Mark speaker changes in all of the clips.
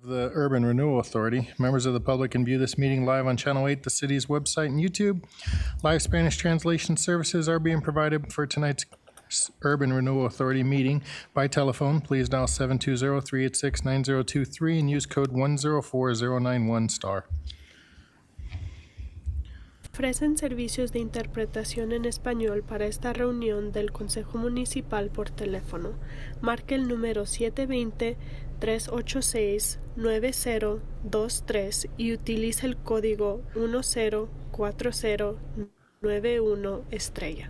Speaker 1: the Urban Renewal Authority. Members of the public can view this meeting live on Channel 8, the city's website, and YouTube. Live Spanish translation services are being provided for tonight's Urban Renewal Authority meeting by telephone. Please dial 720-386-9023 and use code 104091 *.
Speaker 2: Ofrecen servicios de interpretación en español para esta reunión del Consejo Municipal por teléfono. Marque el número 720-386-9023 y utilice el código 104091 #.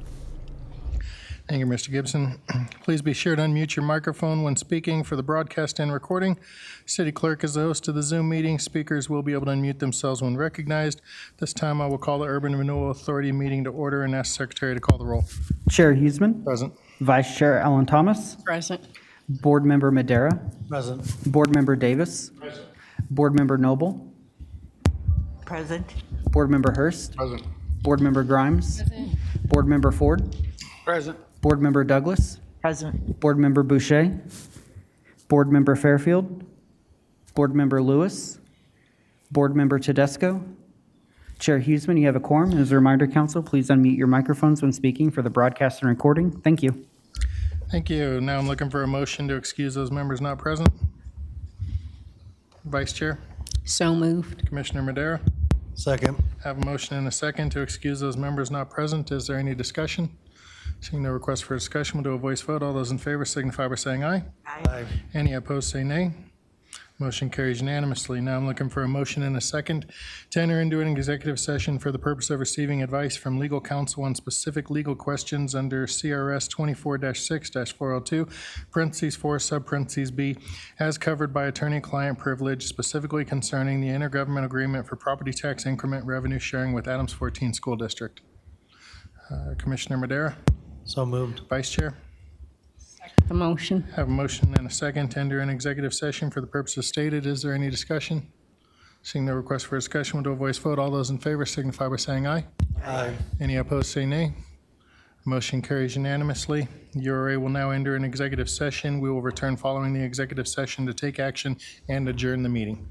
Speaker 1: Thank you, Mr. Gibson. Please be sure to unmute your microphone when speaking for the broadcast and recording. City Clerk is the host of the Zoom meeting. Speakers will be able to unmute themselves when recognized. This time I will call the Urban Renewal Authority meeting to order and ask Secretary to call the roll.
Speaker 3: Chair Huseman.
Speaker 1: Present.
Speaker 3: Vice Chair Ellen Thomas.
Speaker 4: Present.
Speaker 3: Board Member Madera.
Speaker 5: Present.
Speaker 3: Board Member Davis.
Speaker 5: Present.
Speaker 3: Board Member Noble.
Speaker 4: Present.
Speaker 3: Board Member Hurst.
Speaker 5: Present.
Speaker 3: Board Member Grimes.
Speaker 4: Present.
Speaker 3: Board Member Ford.
Speaker 5: Present.
Speaker 3: Board Member Douglas.
Speaker 4: Present.
Speaker 3: Board Member Boucher. Board Member Fairfield. Board Member Lewis. Board Member Tedesco. Chair Huseman, you have a quorum. As a reminder, Council, please unmute your microphones when speaking for the broadcast and recording. Thank you.
Speaker 1: Thank you. Now I'm looking for a motion to excuse those members not present. Vice Chair,
Speaker 4: So moved.
Speaker 1: Commissioner Madera.
Speaker 5: Second.
Speaker 1: Have a motion and a second to excuse those members not present. Is there any discussion? Seeing no request for discussion, we'll do a voice vote. All those in favor signify by saying aye.
Speaker 5: Aye.
Speaker 1: Any opposed, say nay. Motion carries unanimously. Now I'm looking for a motion and a second to enter into an executive session for the purpose of receiving advice from legal counsel on specific legal questions under CRS 24-6-402, parentheses 4, sub-parentheses B, as covered by attorney-client privilege, specifically concerning the intergovernmental agreement for property tax increment revenue sharing with Adams 14 School District. Commissioner Madera,
Speaker 5: So moved.
Speaker 1: Vice Chair.
Speaker 4: The motion.
Speaker 1: Have a motion and a second to enter an executive session for the purposes stated. Is there any discussion? Seeing no request for discussion, we'll do a voice vote. All those in favor signify by saying aye.
Speaker 5: Aye.
Speaker 1: Any opposed, say nay. Motion carries unanimously. URA will now enter an executive session. We will return following the executive session to take action and adjourn the meeting.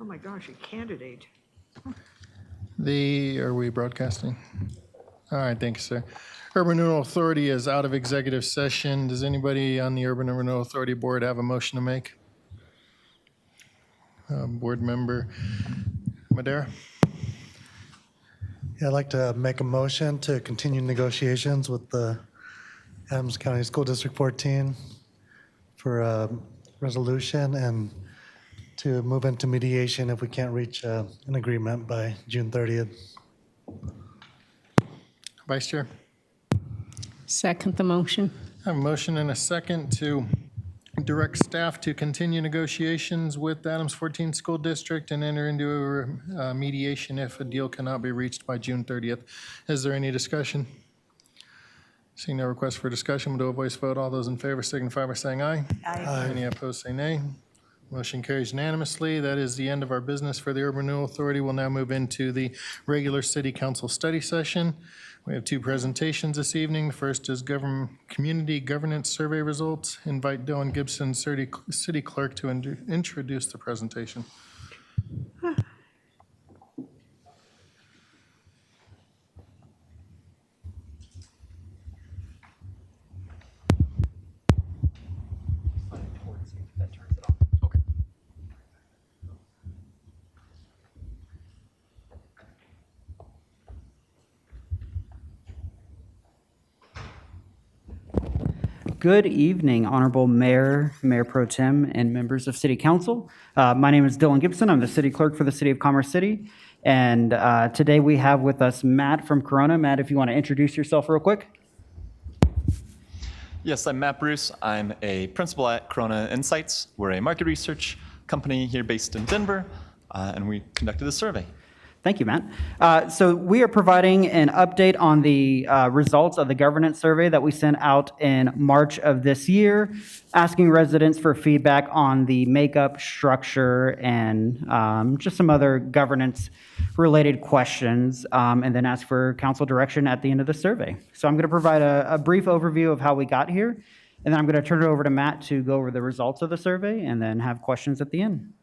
Speaker 6: my gosh, a candidate.
Speaker 1: Are we broadcasting? All right, thank you, sir. Urban Renewal Authority is out of executive session. Does anybody on the Urban Renewal Authority Board have a motion to make? Board Member Madera?
Speaker 5: Yeah, I'd like to make a motion to continue negotiations with the Adams County School District 14 for a resolution and to move into mediation if we can't reach an agreement by June 30th.
Speaker 1: Vice Chair?
Speaker 4: Second the motion.
Speaker 1: I have a motion and a second to direct staff to continue negotiations with the Adams 14 School District and enter into a mediation if a deal cannot be reached by June 30th. Is there any discussion? Seeing no request for discussion, we'll do a voice vote. All those in favor signify by saying aye.
Speaker 6: Aye.
Speaker 1: Any opposed, say nay. Motion carries unanimously. That is the end of our business for the Urban Renewal Authority. We'll now move into the regular City Council study session. We have two presentations this evening. The first is Community Governance Survey Results. Invite Dylan Gibson, City Clerk, to introduce the presentation.
Speaker 3: Good evening, Honorable Mayor, Mayor Pro Tem, and members of City Council. My name is Dylan Gibson. I'm the City Clerk for the City of Commerce City. And today we have with us Matt from Corona. Matt, if you want to introduce yourself real quick.
Speaker 7: Yes, I'm Matt Bruce. I'm a principal at Corona Insights. We're a market research company here based in Denver, and we conducted a survey.
Speaker 3: Thank you, Matt. So we are providing an update on the results of the governance survey that we sent out in March of this year, asking residents for feedback on the makeup, structure, and just some other governance-related questions, and then ask for council direction at the end of the survey. So I'm going to provide a brief overview of how we got here, and then I'm going to turn it over to Matt to go over the results of the survey and then have questions at the end.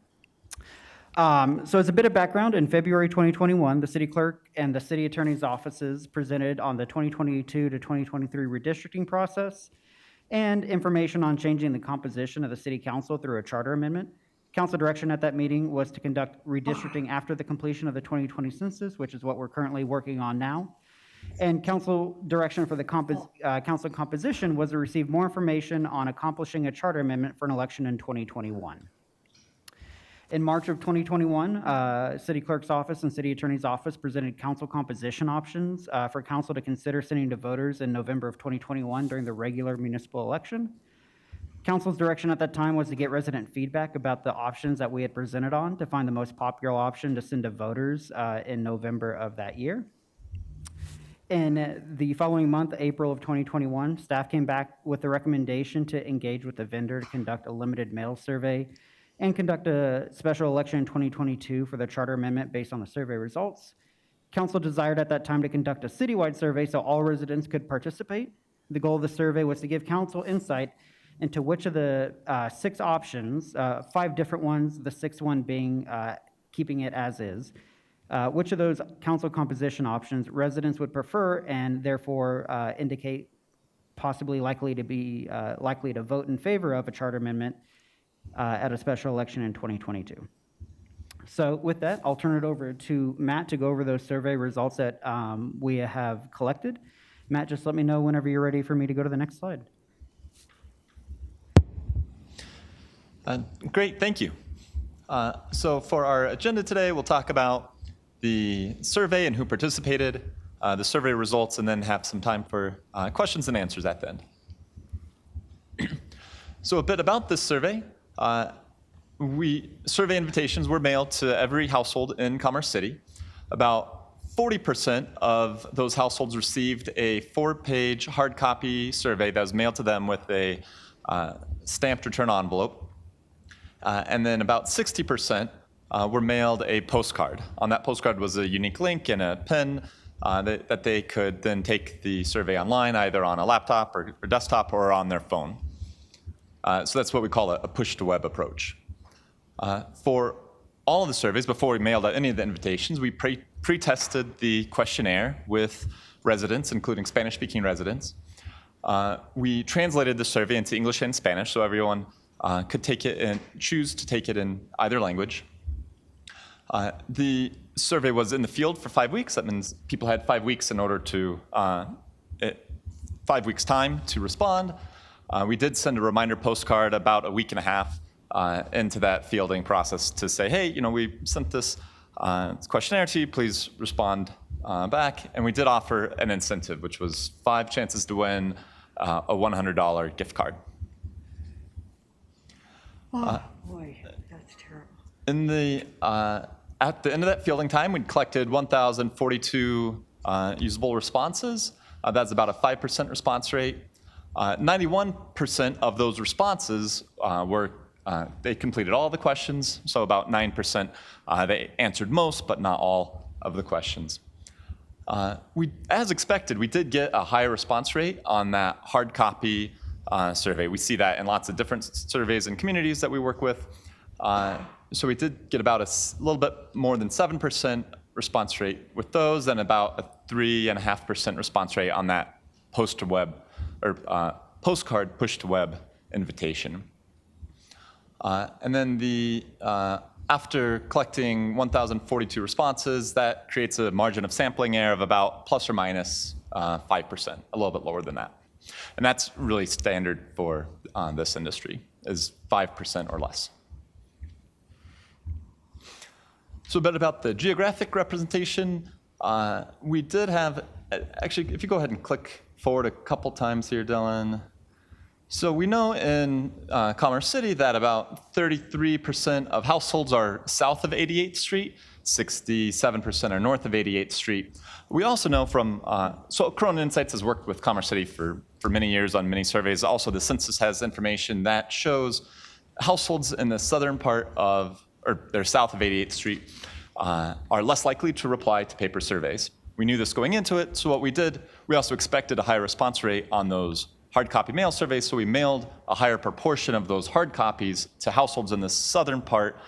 Speaker 3: So as a bit of background, in February 2021, the city clerk and the city attorney's offices presented on the 2022 to 2023 redistricting process and information on changing the composition of the city council through a charter amendment. Council direction at that meeting was to conduct redistricting after the completion of the 2020 census, which is what we're currently working on now. And council direction for the council composition was to receive more information on accomplishing a charter amendment for an election in 2021. In March of 2021, City Clerk's Office and City Attorney's Office presented council composition options for council to consider sending to voters in November of 2021 during the regular municipal election. Council's direction at that time was to get resident feedback about the options that we had presented on to find the most popular option to send to voters in November of that year. In the following month, April of 2021, staff came back with the recommendation to engage with the vendor to conduct a limited mail survey and conduct a special election in 2022 for the charter amendment based on the survey results. Council desired at that time to conduct a citywide survey so all residents could participate. The goal of the survey was to give council insight into which of the 6 options, 5 different ones, the 6th one being keeping it as is, which of those council composition options residents would prefer and therefore indicate possibly likely to vote in favor of a charter amendment at a special election in 2022. So with that, I'll turn it over to Matt to go over those survey results that we have collected. Matt, just let me know whenever you're ready for me to go to the next slide.
Speaker 7: Great, thank you. So for our agenda today, we'll talk about the survey and who participated, the survey results, and then have some time for questions and answers at the end. So a bit about this survey. Survey invitations were mailed to every household in Commerce City. About 40% of those households received a 4-page hard copy survey that was mailed to them with a stamped return envelope. And then about 60% were mailed a postcard. On that postcard was a unique link and a pen that they could then take the survey online, either on a laptop or desktop or on their phone. So that's what we call a push-to-web approach. For all of the surveys, before we mailed out any of the invitations, we pre-tested the questionnaire with residents, including Spanish-speaking residents. We translated the survey into English and Spanish, so everyone could take it and choose to take it in either language. The survey was in the field for 5 weeks. That means people had 5 weeks in order to, 5 weeks time to respond. We did send a reminder postcard about a week and a half into that fielding process to say, hey, you know, we sent this questionnaire to you, please respond back. And we did offer an incentive, which was 5 chances to win a $100 gift card.
Speaker 6: Boy, that's terrible.
Speaker 7: In the, at the end of that fielding time, we'd collected 1,042 usable responses. That's about a 5% response rate. 91% of those responses were, they completed all the questions, so about 9%. They answered most, but not all of the questions. As expected, we did get a higher response rate on that hard copy survey. We see that in lots of different surveys and communities that we work with. So we did get about a little bit more than 7% response rate with those, and about a 3.5% response rate on that post-to-web or postcard push-to-web invitation. And then the after collecting 1,042 responses, that creates a margin of sampling error of about plus or minus 5%, a little bit lower than that. And that's really standard for this industry, is 5% or less. So a bit about the geographic representation. We did have, actually, if you go ahead and click forward a couple times here, Dylan. So we know in Commerce City that about 33% of households are south of 88th Street, 67% are north of 88th Street. We also know from, so Corona Insights has worked with Commerce City for many years on many surveys. Also, the census has information that shows households in the southern part of, or they're south of 88th Street, are less likely to reply to paper surveys. We knew this going into it, so what we did, we also expected a higher response rate on those hard copy mail surveys, so we mailed a higher proportion of those hard copies to households in the southern part,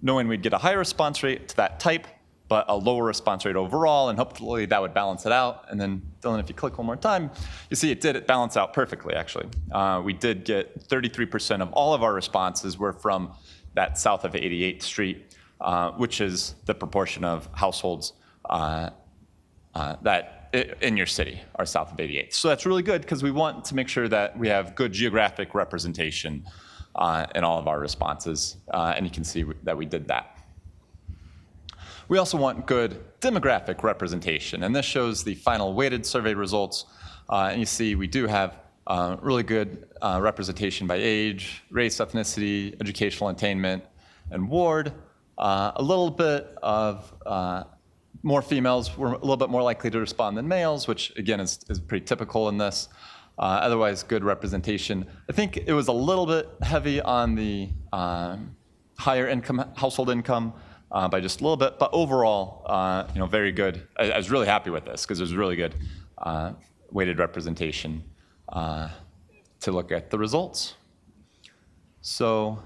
Speaker 7: knowing we'd get a higher response rate to that type, but a lower response rate overall, and hopefully that would balance it out. And then, Dylan, if you click one more time, you see it balanced out perfectly, actually. We did get 33% of all of our responses were from that south of 88th Street, which is the proportion of households that in your city are south of 88th. So that's really good because we want to make sure that we have good geographic representation in all of our responses, and you can see that we did that. We also want good demographic representation, and this shows the final weighted survey results, and you see we do have really good representation by age, race, ethnicity, educational attainment, and ward. A little bit of more females were a little bit more likely to respond than males, which again is pretty typical in this. Otherwise, good representation. I think it was a little bit heavy on the higher income, household income by just a little bit, but overall, very good. I was really happy with this because it was really good weighted representation to look at the results. So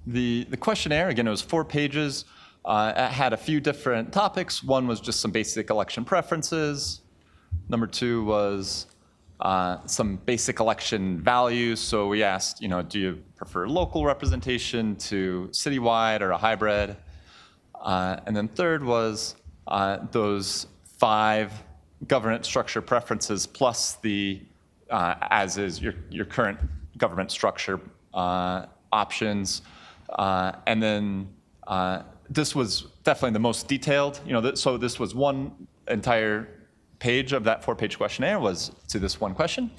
Speaker 7: the questionnaire, again, it was 4 pages. It had a few different topics. One was just some basic election preferences. Number 2 was some basic election values. So we asked, do you prefer local representation to citywide or a hybrid? And then 3rd was those 5 governance structure preferences plus the, as is your current government structure options. And then this was definitely the most detailed, so this was one entire page of that 4-page questionnaire was to this one question.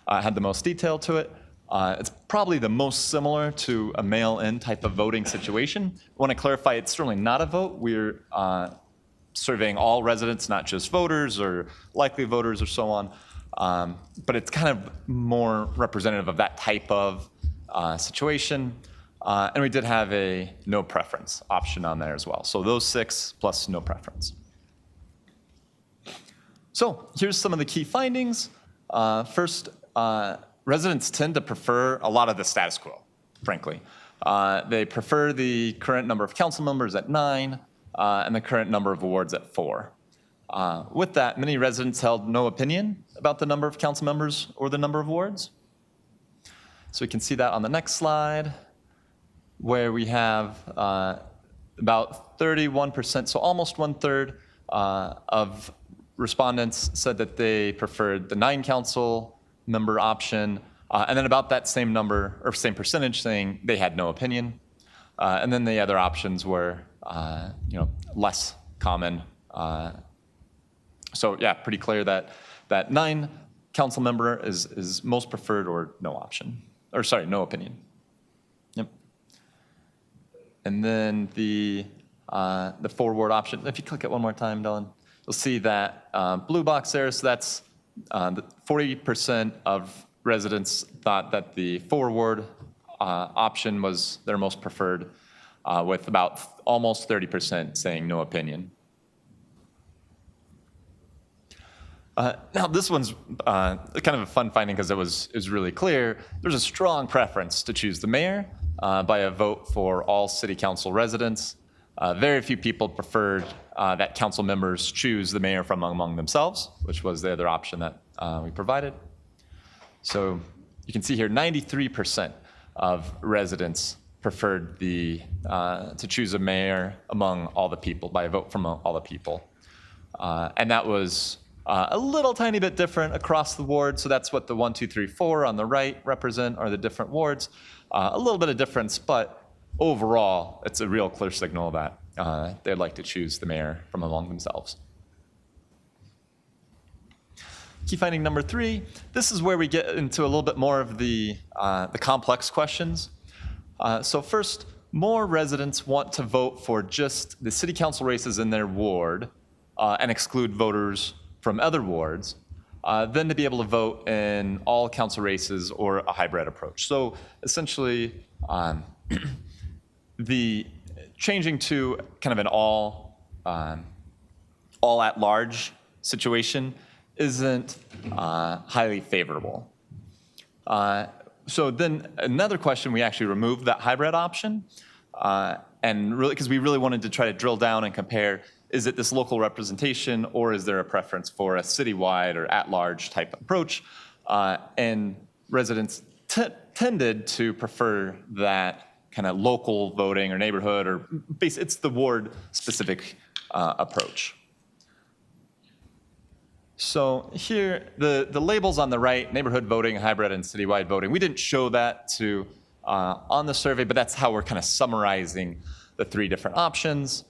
Speaker 7: Had the most detail to it. It's probably the most similar to a mail-in type of voting situation. I want to clarify, it's certainly not a vote. We're surveying all residents, not just voters or likely voters or so on. But it's kind of more representative of that type of situation. And we did have a no preference option on there as well. So those 6 plus no preference. So here's some of the key findings. First, residents tend to prefer a lot of the status quo, frankly. They prefer the current number of council members at 9 and the current number of wards at 4. With that, many residents held no opinion about the number of council members or the number of wards. So we can see that on the next slide, where we have about 31%, so almost 1/3 of respondents said that they preferred the 9 council member option, and then about that same number or same percentage saying they had no opinion. And then the other options were, less common. So yeah, pretty clear that 9 council member is most preferred or no option, or sorry, no opinion. Yep. And then the 4 ward option, if you click it one more time, Dylan, you'll see that blue box there, so that's 40% of residents thought that the 4 ward option was their most preferred, with about almost 30% saying no opinion. Now this one's kind of a fun finding because it was really clear. There's a strong preference to choose the mayor by a vote for all city council residents. Very few people preferred that council members choose the mayor from among themselves, which was the other option that we provided. So you can see here 93% of residents preferred to choose a mayor among all the people by a vote from all the people. And that was a little tiny bit different across the ward. So that's what the 1, 2, 3, 4 on the right represent, are the different wards. A little bit of difference, but overall, it's a real clear signal that they'd like to choose the mayor from among themselves. Key finding number 3, this is where we get into a little bit more of the complex questions. So first, more residents want to vote for just the city council races in their ward and exclude voters from other wards than to be able to vote in all council races or a hybrid approach. So essentially, the changing to kind of an all at-large situation isn't highly favorable. So then another question, we actually removed that hybrid option, and really, because we really wanted to try to drill down and compare, is it this local representation or is there a preference for a citywide or at-large type approach? And residents tended to prefer that kind of local voting or neighborhood, or it's the ward-specific approach. So here, the labels on the right, neighborhood voting, hybrid, and citywide voting, we didn't show that on the survey, but that's how we're kind of summarizing the 3 different options.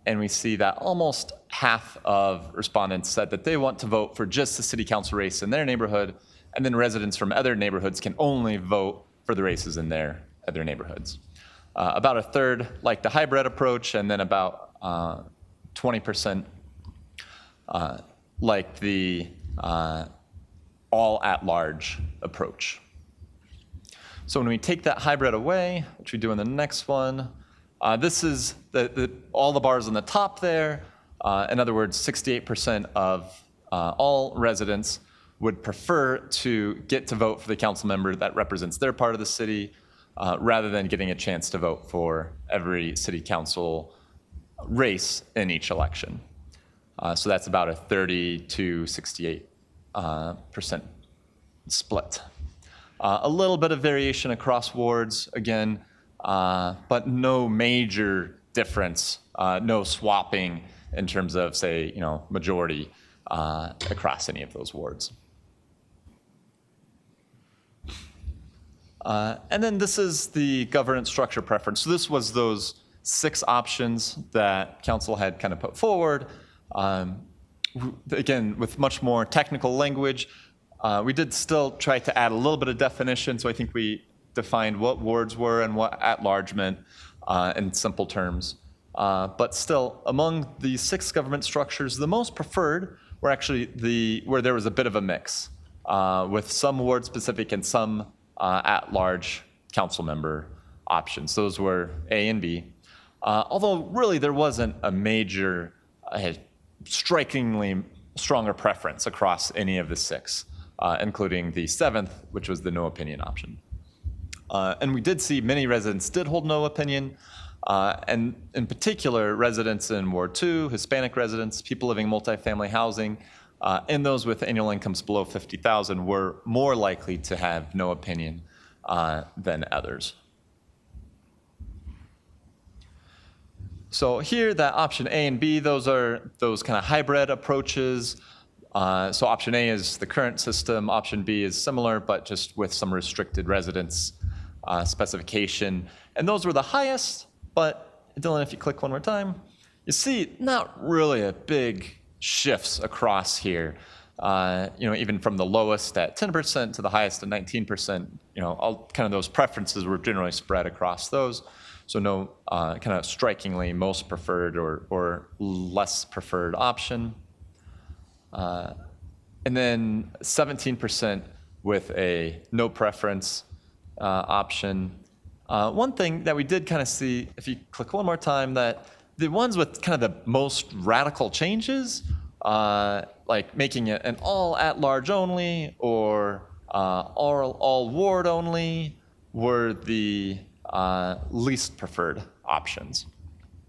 Speaker 7: And we see that almost half of respondents said that they want to vote for just the city council race in their neighborhood, and then residents from other neighborhoods can only vote for the races in their other neighborhoods. About a third like the hybrid approach, and then about 20% like the all at-large approach. So when we take that hybrid away, which we do in the next one, this is all the bars on the top there. In other words, 68% of all residents would prefer to get to vote for the council member that represents their part of the city, rather than getting a chance to vote for every city council race in each election. So that's about a 30 to 68% split. A little bit of variation across wards, again, but no major difference, no swapping in terms of, say, majority across any of those wards. And then this is the governance structure preference. So this was those 6 options that council had kind of put forward. Again, with much more technical language, we did still try to add a little bit of definition. So I think we defined what wards were and what at-large meant in simple terms. But still, among the 6 government structures, the most preferred were actually where there was a bit of a mix, with some ward-specific and some at-large council member options. Those were A and B. Although really there wasn't a major, strikingly stronger preference across any of the 6, including the 7th, which was the no opinion option. And we did see many residents did hold no opinion. And in particular, residents in Ward 2, Hispanic residents, people living in multifamily housing, and those with annual incomes below $50,000 were more likely to have no opinion than others. So here, that option A and B, those are those kind of hybrid approaches. So option A is the current system. Option B is similar, but just with some restricted residence specification. And those were the highest, but Dylan, if you click one more time, you see not really a big shifts across here. Even from the lowest at 10% to the highest at 19%, all kind of those preferences were generally spread across those. So no kind of strikingly most preferred or less preferred option. And then 17% with a no preference option. One thing that we did kind of see, if you click one more time, that the ones with kind of the most radical changes, like making it an all at-large only or all ward only, were the least preferred options.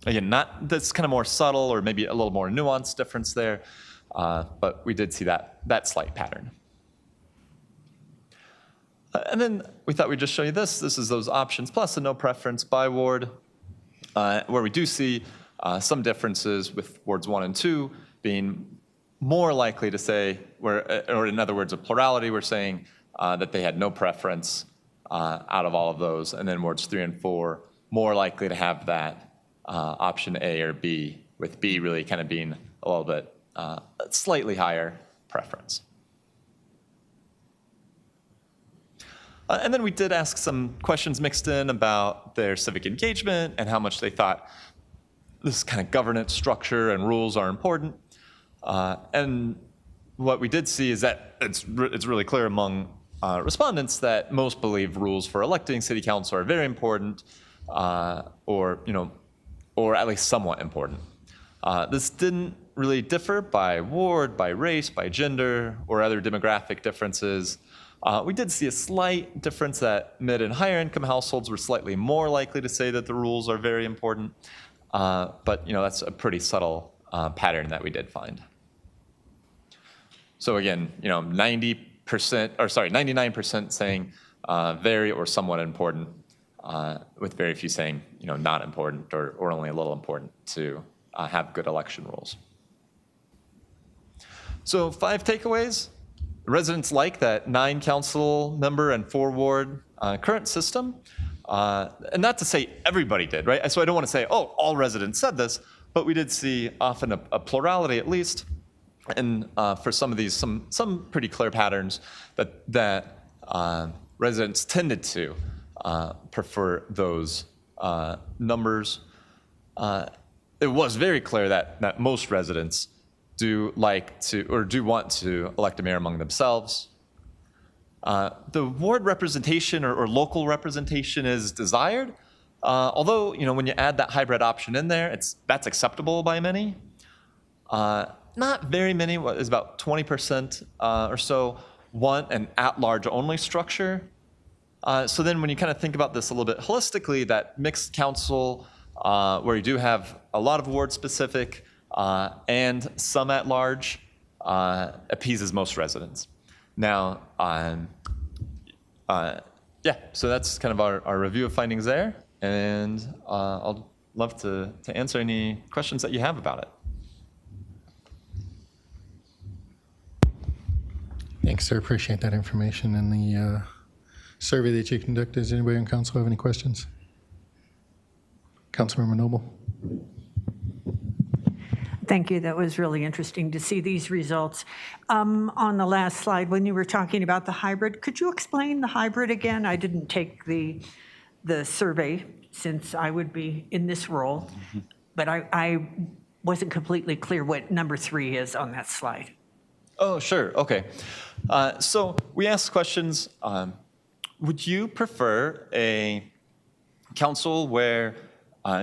Speaker 7: Again, that's kind of more subtle or maybe a little more nuanced difference there, but we did see that slight pattern. And then we thought we'd just show you this. This is those options plus a no preference by ward, where we do see some differences with wards 1 and 2 being more likely to say, or in other words, a plurality, we're saying that they had no preference out of all of those, and then wards 3 and 4 more likely to have that option A or B, with B really kind of being a little bit slightly higher preference. And then we did ask some questions mixed in about their civic engagement and how much they thought this kind of governance structure and rules are important. And what we did see is that it's really clear among respondents that most believe rules for electing city council are very important, or at least somewhat important. This didn't really differ by ward, by race, by gender, or other demographic differences. We did see a slight difference that mid and higher income households were slightly more likely to say that the rules are very important, but that's a pretty subtle pattern that we did find. So again, 99% saying very or somewhat important, with very few saying not important or only a little important to have good election rules. So 5 takeaways. Residents like that 9 council member and 4 ward current system. And not to say everybody did, right? So I don't want to say, oh, all residents said this, but we did see often a plurality at least. And for some of these, some pretty clear patterns that residents tended to prefer those numbers. It was very clear that most residents do like to or do want to elect a mayor among themselves. The ward representation or local representation is desired, although when you add that hybrid option in there, that's acceptable by many. Not very many, is about 20% or so, want an at-large only structure. So then when you kind of think about this a little bit holistically, that mixed council, where you do have a lot of ward-specific and some at-large, appeases most residents. Now, so that's kind of our review of findings there, and I'll love to answer any questions that you have about it.
Speaker 1: Thanks, sir. Appreciate that information and the survey that you conducted. Does anybody on council have any questions? Councilmember Noble.
Speaker 6: Thank you. That was really interesting to see these results. On the last slide, when you were talking about the hybrid, could you explain the hybrid again? I didn't take the survey since I would be in this role, but I wasn't completely clear what number 3 is on that slide.
Speaker 7: Oh, sure. Okay. So we asked questions. Would you prefer a council where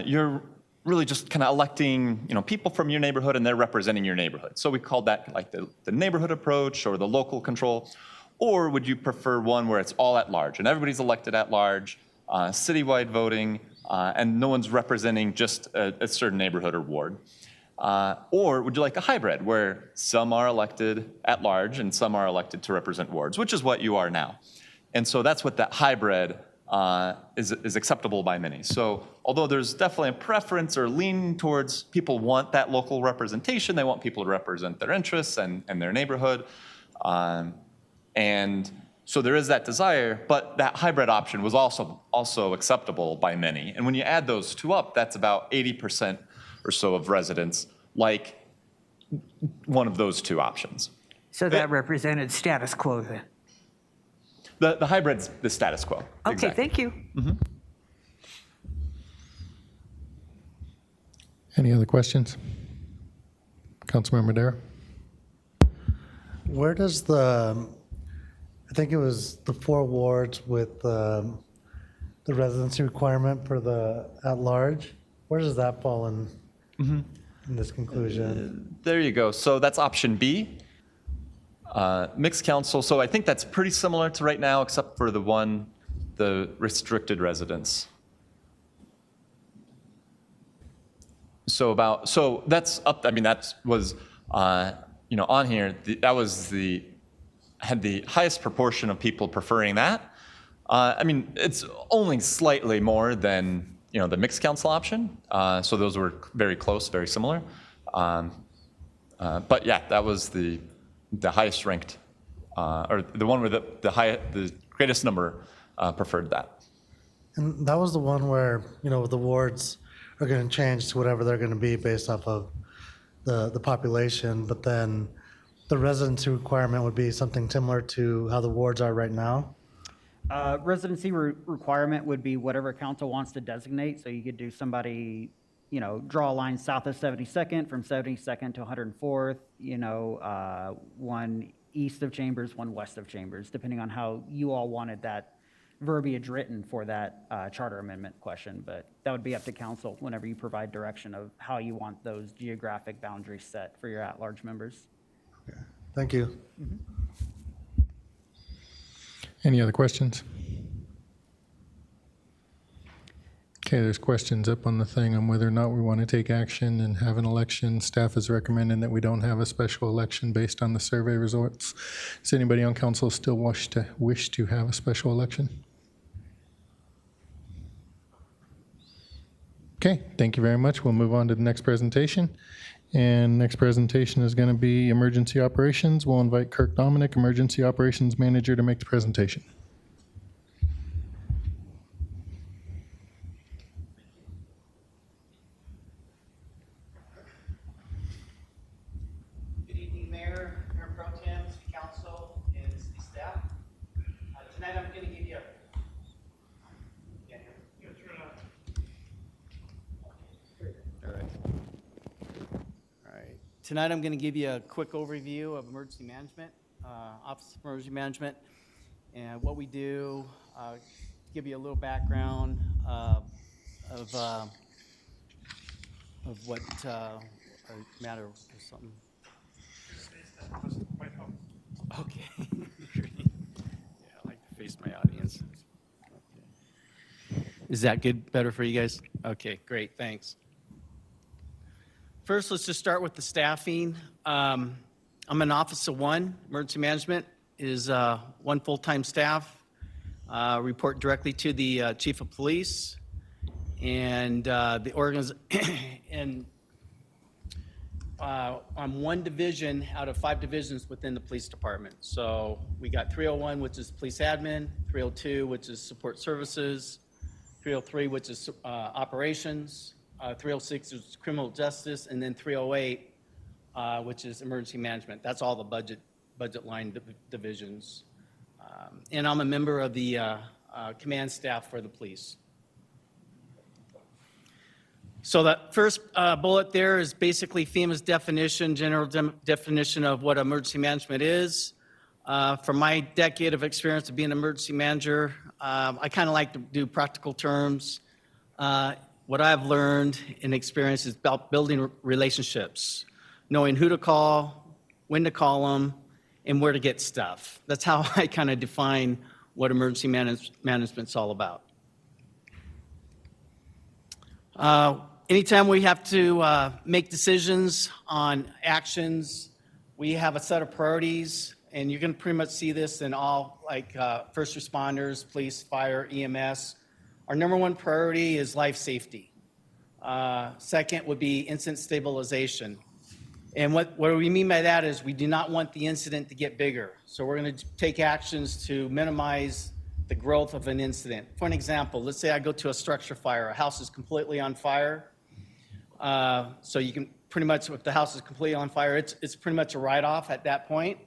Speaker 7: you're really just kind of electing, people from your neighborhood and they're representing your neighborhood? So we called that like the neighborhood approach or the local control. Or would you prefer one where it's all at large and everybody's elected at large, citywide voting, and no one's representing just a certain neighborhood or ward? Or would you like a hybrid where some are elected at large and some are elected to represent wards, which is what you are now? And so that's what that hybrid is acceptable by many. So although there's definitely a preference or lean towards people want that local representation, they want people to represent their interests and their neighborhood. And so there is that desire, but that hybrid option was also acceptable by many. And when you add those two up, that's about 80% or so of residents like one of those two options.
Speaker 6: So that represented status quo then?
Speaker 7: The hybrid's the status quo.
Speaker 6: Okay,
Speaker 7: Exactly.
Speaker 6: thank you.
Speaker 1: Any other questions? Councilmember Dara?
Speaker 5: Where does I think it was the 4 wards with the residency requirement for the at-large, where does that fall in this conclusion?
Speaker 7: There you go. So that's option B. Mixed council, so I think that's pretty similar to right now, except for the restricted residence. So that's up, I mean, that was, on here, had the highest proportion of people preferring that. I mean, it's only slightly more than, the mixed council option. So those were very close, very similar. But yeah, that was the highest ranked, or the one where the greatest number preferred that.
Speaker 5: And that was the one where, the wards are going to change to whatever they're going to be based off of the population, but then the residency requirement would be something similar to how the wards are right now?
Speaker 3: Residency requirement would be whatever council wants to designate. So you could do somebody, draw a line south of 72nd, from 72nd to 104th, one east of Chambers, one west of Chambers, depending on how you all wanted that verbiage written for that charter amendment question. But that would be up to council whenever you provide direction of how you want those geographic boundaries set for your at-large members.
Speaker 5: Okay. Thank you.
Speaker 1: Any other questions? Okay, there's questions up on the thing on whether or not we want to take action and have an election. Staff is recommending that we don't have a special election based on the survey results. Does anybody on council still wish to have a special election? Okay, thank you very much. We'll move on to the next presentation. And next presentation is going to be Emergency Operations. We'll invite Kirk Dominic, Emergency Operations Manager, to make the presentation.
Speaker 8: Good evening, Mayor, Mayor Pro Tem, City Council, and City staff. Tonight I'm going to give you Tonight I'm going to give you a quick overview of emergency management, Office of Emergency Management, and what we do, give you a little background of what matter or something. Okay. Yeah, I like to face my audience. Okay. Is that good? Better for you guys? Okay, great. Thanks. First, let's just start with the staffing. I'm an office of one. Emergency management is one full-time staff. Report directly to the chief of police, and I'm one division out of 5 divisions within the police department. So we got 301, which is police admin, 302, which is support services, 303, which is operations, 306 is criminal justice, and then 308, which is emergency management. That's all the budget line divisions. And I'm a member of the command staff for the police. So the first bullet there is basically FEMA's definition, general definition of what emergency management is. From my decade of experience of being an emergency manager, I kind of like to do practical terms. What I've learned and experienced is about building relationships, knowing who to call, when to call them, and where to get stuff. That's how I kind of define what emergency management's all about. Anytime we have to make decisions on actions, we have a set of priorities, and you can pretty much see this in all, like first responders, police, fire, EMS. Our number one priority is life safety. Second would be incident stabilization. And what we mean by that is we do not want the incident to get bigger. So we're going to take actions to minimize the growth of an incident. For an example, let's say I go to a structure fire. A house is completely on fire. So you can pretty much, if the house is completely on fire, it's pretty much a write-off at that point.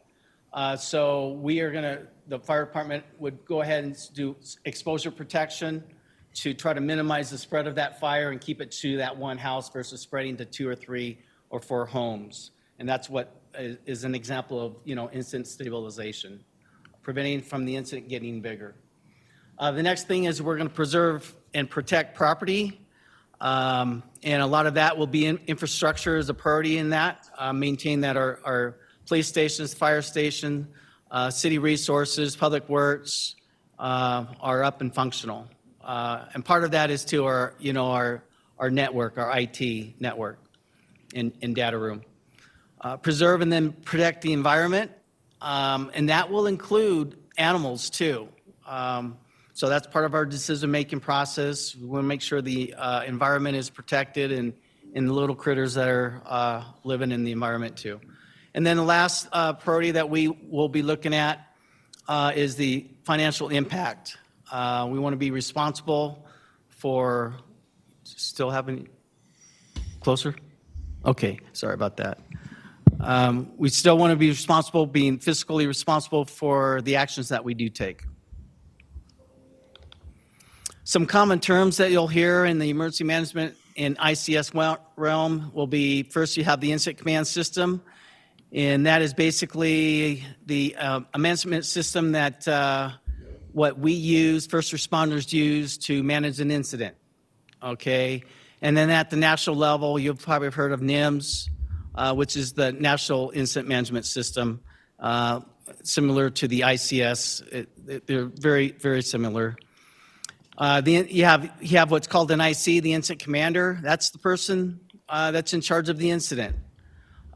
Speaker 8: So the fire department would go ahead and do exposure protection to try to minimize the spread of that fire and keep it to that one house versus spreading to 2 or 3 or 4 homes. And that's what is an example of, incident stabilization, preventing from the incident getting bigger. The next thing is we're going to preserve and protect property. And a lot of that will be infrastructure as a priority in that, maintain that our police stations, fire station, city resources, public works are up and functional. And part of that is to our network, our IT network and data room. Preserve and then protect the environment, and that will include animals too. So that's part of our decision-making process. We want to make sure the environment is protected and the little critters that are living in the environment too. And then the last priority that we will be looking at is the financial impact. We want to be responsible for, still having, closer? Okay, sorry about that. We still want to be responsible, being fiscally responsible for the actions that we do take. Some common terms that you'll hear in the emergency management and ICS realm will be, first you have the incident command system, and that is basically the management system that what we use, first responders use to manage an incident, okay? And then at the national level, you've probably heard of NIMS, which is the National Incident Management System, similar to the ICS. They're very, very similar. You have what's called an IC, the incident commander. That's the person that's in charge of the incident.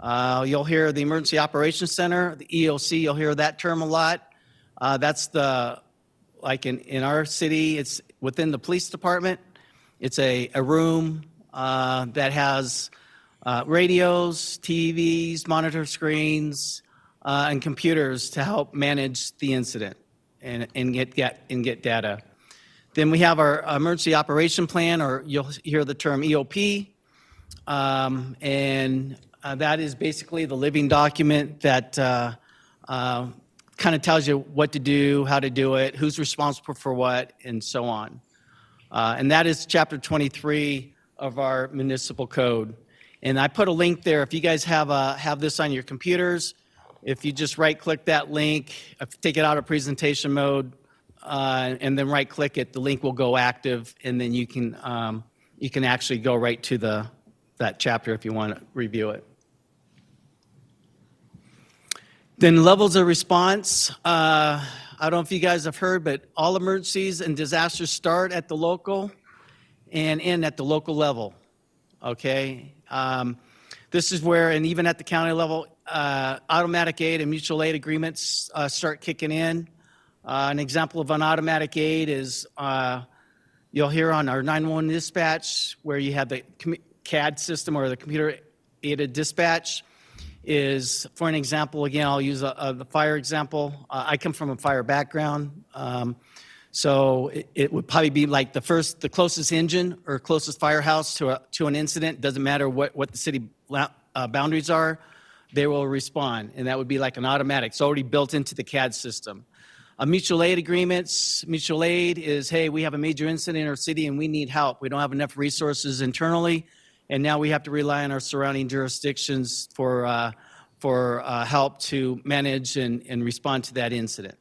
Speaker 8: You'll hear the Emergency Operations Center, the EOC, you'll hear that term a lot. That's like in our city, it's within the police department. It's a room that has radios, TVs, monitor screens, and computers to help manage the incident and get data. Then we have our emergency operation plan, or you'll hear the term EOP, and that is basically the living document that kind of tells you what to do, how to do it, who's responsible for what, and so on. And that is Chapter 23 of our municipal code. And I put a link there. If you guys have this on your computers, if you just right-click that link, take it out of presentation mode, and then right-click it, the link will go active, and then you can actually go right to that chapter if you want to review it. Then levels of response. I don't know if you guys have heard, but all emergencies and disasters start at the local and end at the local level, okay? This is where, and even at the county level, automatic aid and mutual aid agreements start kicking in. An example of an automatic aid is you'll hear on our 911 dispatch where you have the CAD system or the computer-aided dispatch is, for an example, again, I'll use the fire example. I come from a fire background, so it would probably be like the closest engine or closest firehouse to an incident. Doesn't matter what the city boundaries are, they will respond, and that would be like an automatic. It's already built into the CAD system. Mutual aid agreements. Mutual aid is, hey, we have a major incident in our city and we need help. We don't have enough resources internally, and now we have to rely on our surrounding jurisdictions for help to manage and respond to that incident.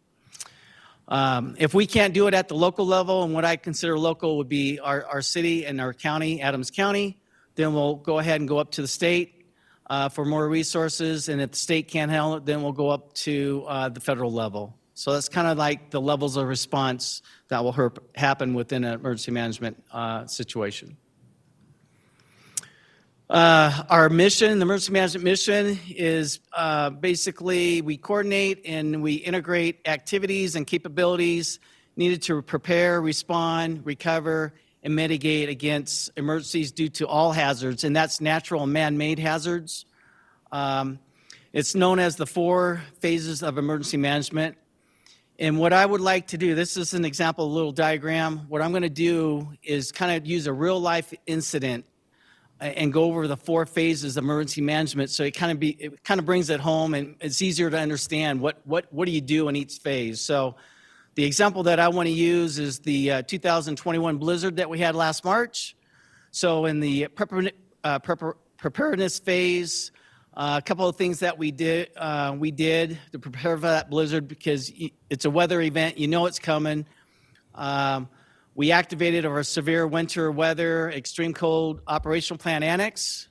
Speaker 8: If we can't do it at the local level, and what I consider local would be our city and our county, Adams County, then we'll go ahead and go up to the state. for more resources, and if the state can't handle it, then we'll go up to the federal level. So that's kind of like the levels of response that will happen within an emergency management situation. Our mission, the emergency management mission, is basically we coordinate and we integrate activities and capabilities needed to prepare, respond, recover, and mitigate against emergencies due to all hazards, and that's natural and man-made hazards. It's known as the 4 phases of emergency management. And what I would like to do, this is an example, a little diagram. What I'm going to do is kind of use a real-life incident and go over the 4 phases of emergency management, so it kind of brings it home, and it's easier to understand what do you do in each phase. So the example that I want to use is the 2021 blizzard that we had last March. So in the preparedness phase, a couple of things that we did to prepare for that blizzard, because it's a weather event, you know it's coming. We activated our severe winter weather extreme cold operational plan annex,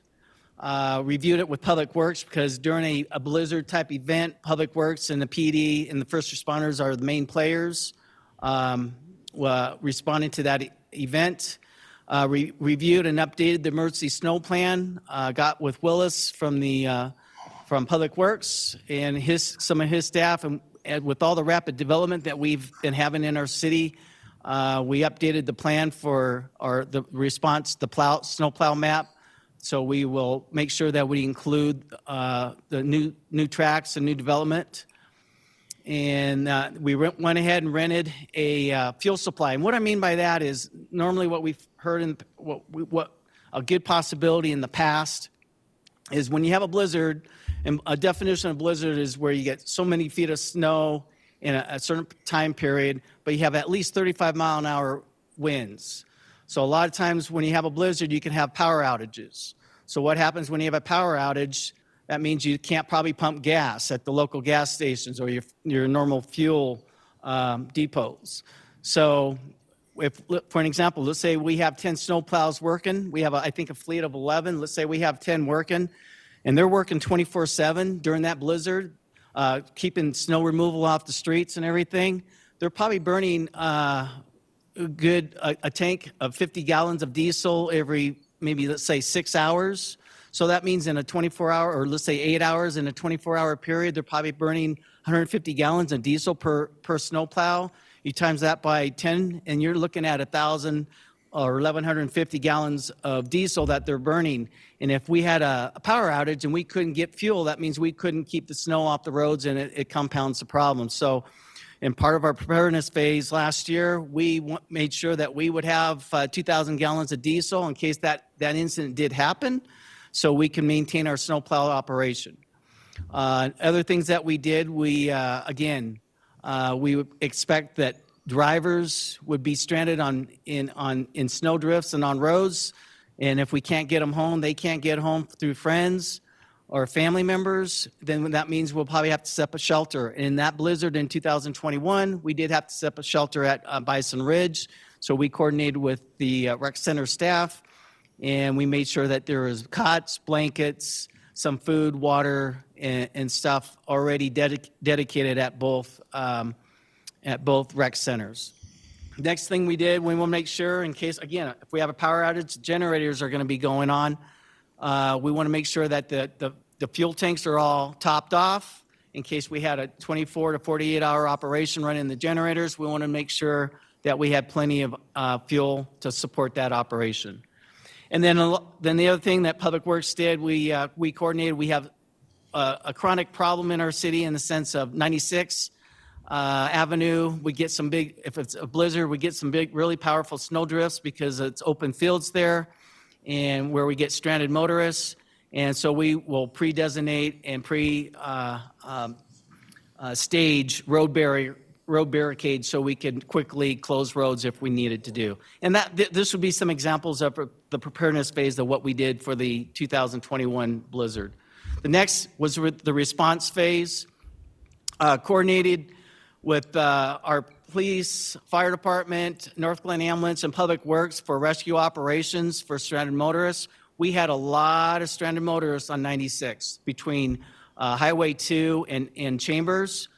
Speaker 8: reviewed it with Public Works, because during a blizzard type event, Public Works and the PD and the first responders are the main players responding to that event. Reviewed and updated the emergency snow plan, got with Willis from Public Works and some of his staff, and with all the rapid development that we've been having in our city, we updated the plan for the response, the snowplow map. So we will make sure that we include the new tracks and new development. And we went ahead and rented a fuel supply. And what I mean by that is normally what we've heard in what a good possibility in the past is when you have a blizzard, and a definition of blizzard is where you get so many feet of snow in a certain time period, but you have at least 35-mile-an-hour winds. So a lot of times when you have a blizzard, you can have power outages. So what happens when you have a power outage? That means you can't probably pump gas at the local gas stations or your normal fuel depots. So for an example, let's say we have 10 snowplows working. We have, I think, a fleet of 11. Let's say we have 10 working, and they're working 24/7 during that blizzard, keeping snow removal off the streets and everything. They're probably burning a tank of 50 gallons of diesel every, maybe let's say 6 hours. So that means in a 24-hour, or let's say 8 hours in a 24-hour period, they're probably burning 150 gallons of diesel per snowplow. You times that by 10, and you're looking at 1,000 or 1,150 gallons of diesel that they're burning. And if we had a power outage and we couldn't get fuel, that means we couldn't keep the snow off the roads, and it compounds the problem. So in part of our preparedness phase last year, we made sure that we would have 2,000 gallons of diesel in case that incident did happen, so we can maintain our snowplow operation. Other things that we did, we would expect that drivers would be stranded in snow drifts and on roads, and if we can't get them home, they can't get home through friends or family members, then that means we'll probably have to set up a shelter. In that blizzard in 2021, we did have to set up a shelter at Bison Ridge, so we coordinated with the rec center staff, and we made sure that there was cots, blankets, some food, water, and stuff already dedicated at both rec centers. Next thing we did, we want to make sure, in case, again, if we have a power outage, generators are going to be going on. We want to make sure that the fuel tanks are all topped off. In case we had a 24 to 48-hour operation running the generators, we want to make sure that we had plenty of fuel to support that operation. And then the other thing that Public Works did, we coordinated. We have a chronic problem in our city in the sense of 96 Avenue. We get some big, if it's a blizzard, we get some big, really powerful snow drifts because it's open fields there, and where we get stranded motorists. And so we will pre-designate and stage road barricades so we can quickly close roads if we needed to do. And this would be some examples of the preparedness phase of what we did for the 2021 blizzard. The next was the response phase, coordinated with our police, fire department, North Glen Ambulance, and Public Works for rescue operations for stranded motorists. we had a lot of stranded motorists on 96 between Highway 2 and Chambers.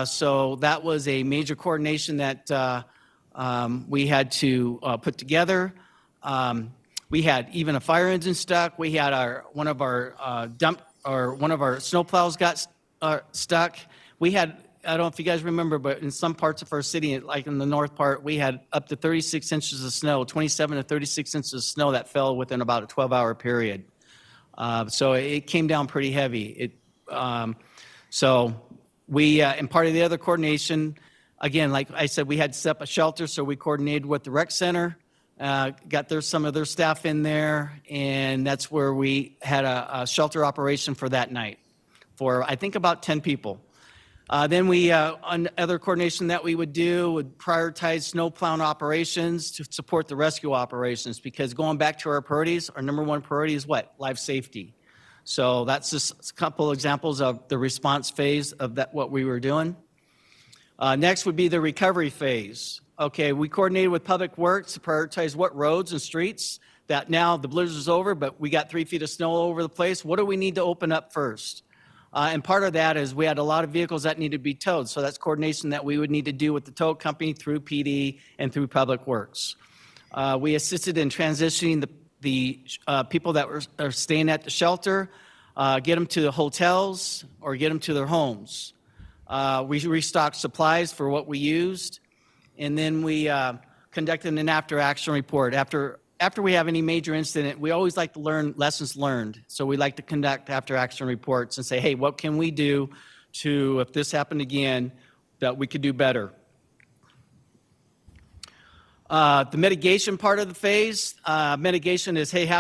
Speaker 8: So that was a major coordination that we had to put together. We had even a fire engine stuck. We had one of our snowplows got stuck. We had, I don't know if you guys remember, but in some parts of our city, like in the north part, we had up to 36 inches of snow, 27 to 36 inches of snow that fell within about a 12-hour period. So it came down pretty heavy. So we, and part of the other coordination, again, like I said, we had to set up a shelter, so we coordinated with the rec center, got some of their staff in there, and that's where we had a shelter operation for that night for, I think, about 10 people. Then we, on other coordination that we would do, would prioritize snow plowing operations to support the rescue operations, because going back to our priorities, our number one priority is what? Life safety. So that's just a couple examples of the response phase of that, what we were doing. Next would be the recovery phase. Okay, we coordinated with Public Works to prioritize what roads and streets that now the blizzard is over, but we got 3 feet of snow all over the place. What do we need to open up first? And part of that is we had a lot of vehicles that needed to be towed. So that's coordination that we would need to do with the tow company through PD and through Public Works. We assisted in transitioning the people that are staying at the shelter, get them to the hotels or get them to their homes. We restocked supplies for what we used, and then we conducted an after-action report. After we have any major incident, we always like to learn lessons learned. So we like to conduct after-action reports and say, hey, what can we do to, if this happened again, that we could do better? The mitigation part of the phase, mitigation is, hey,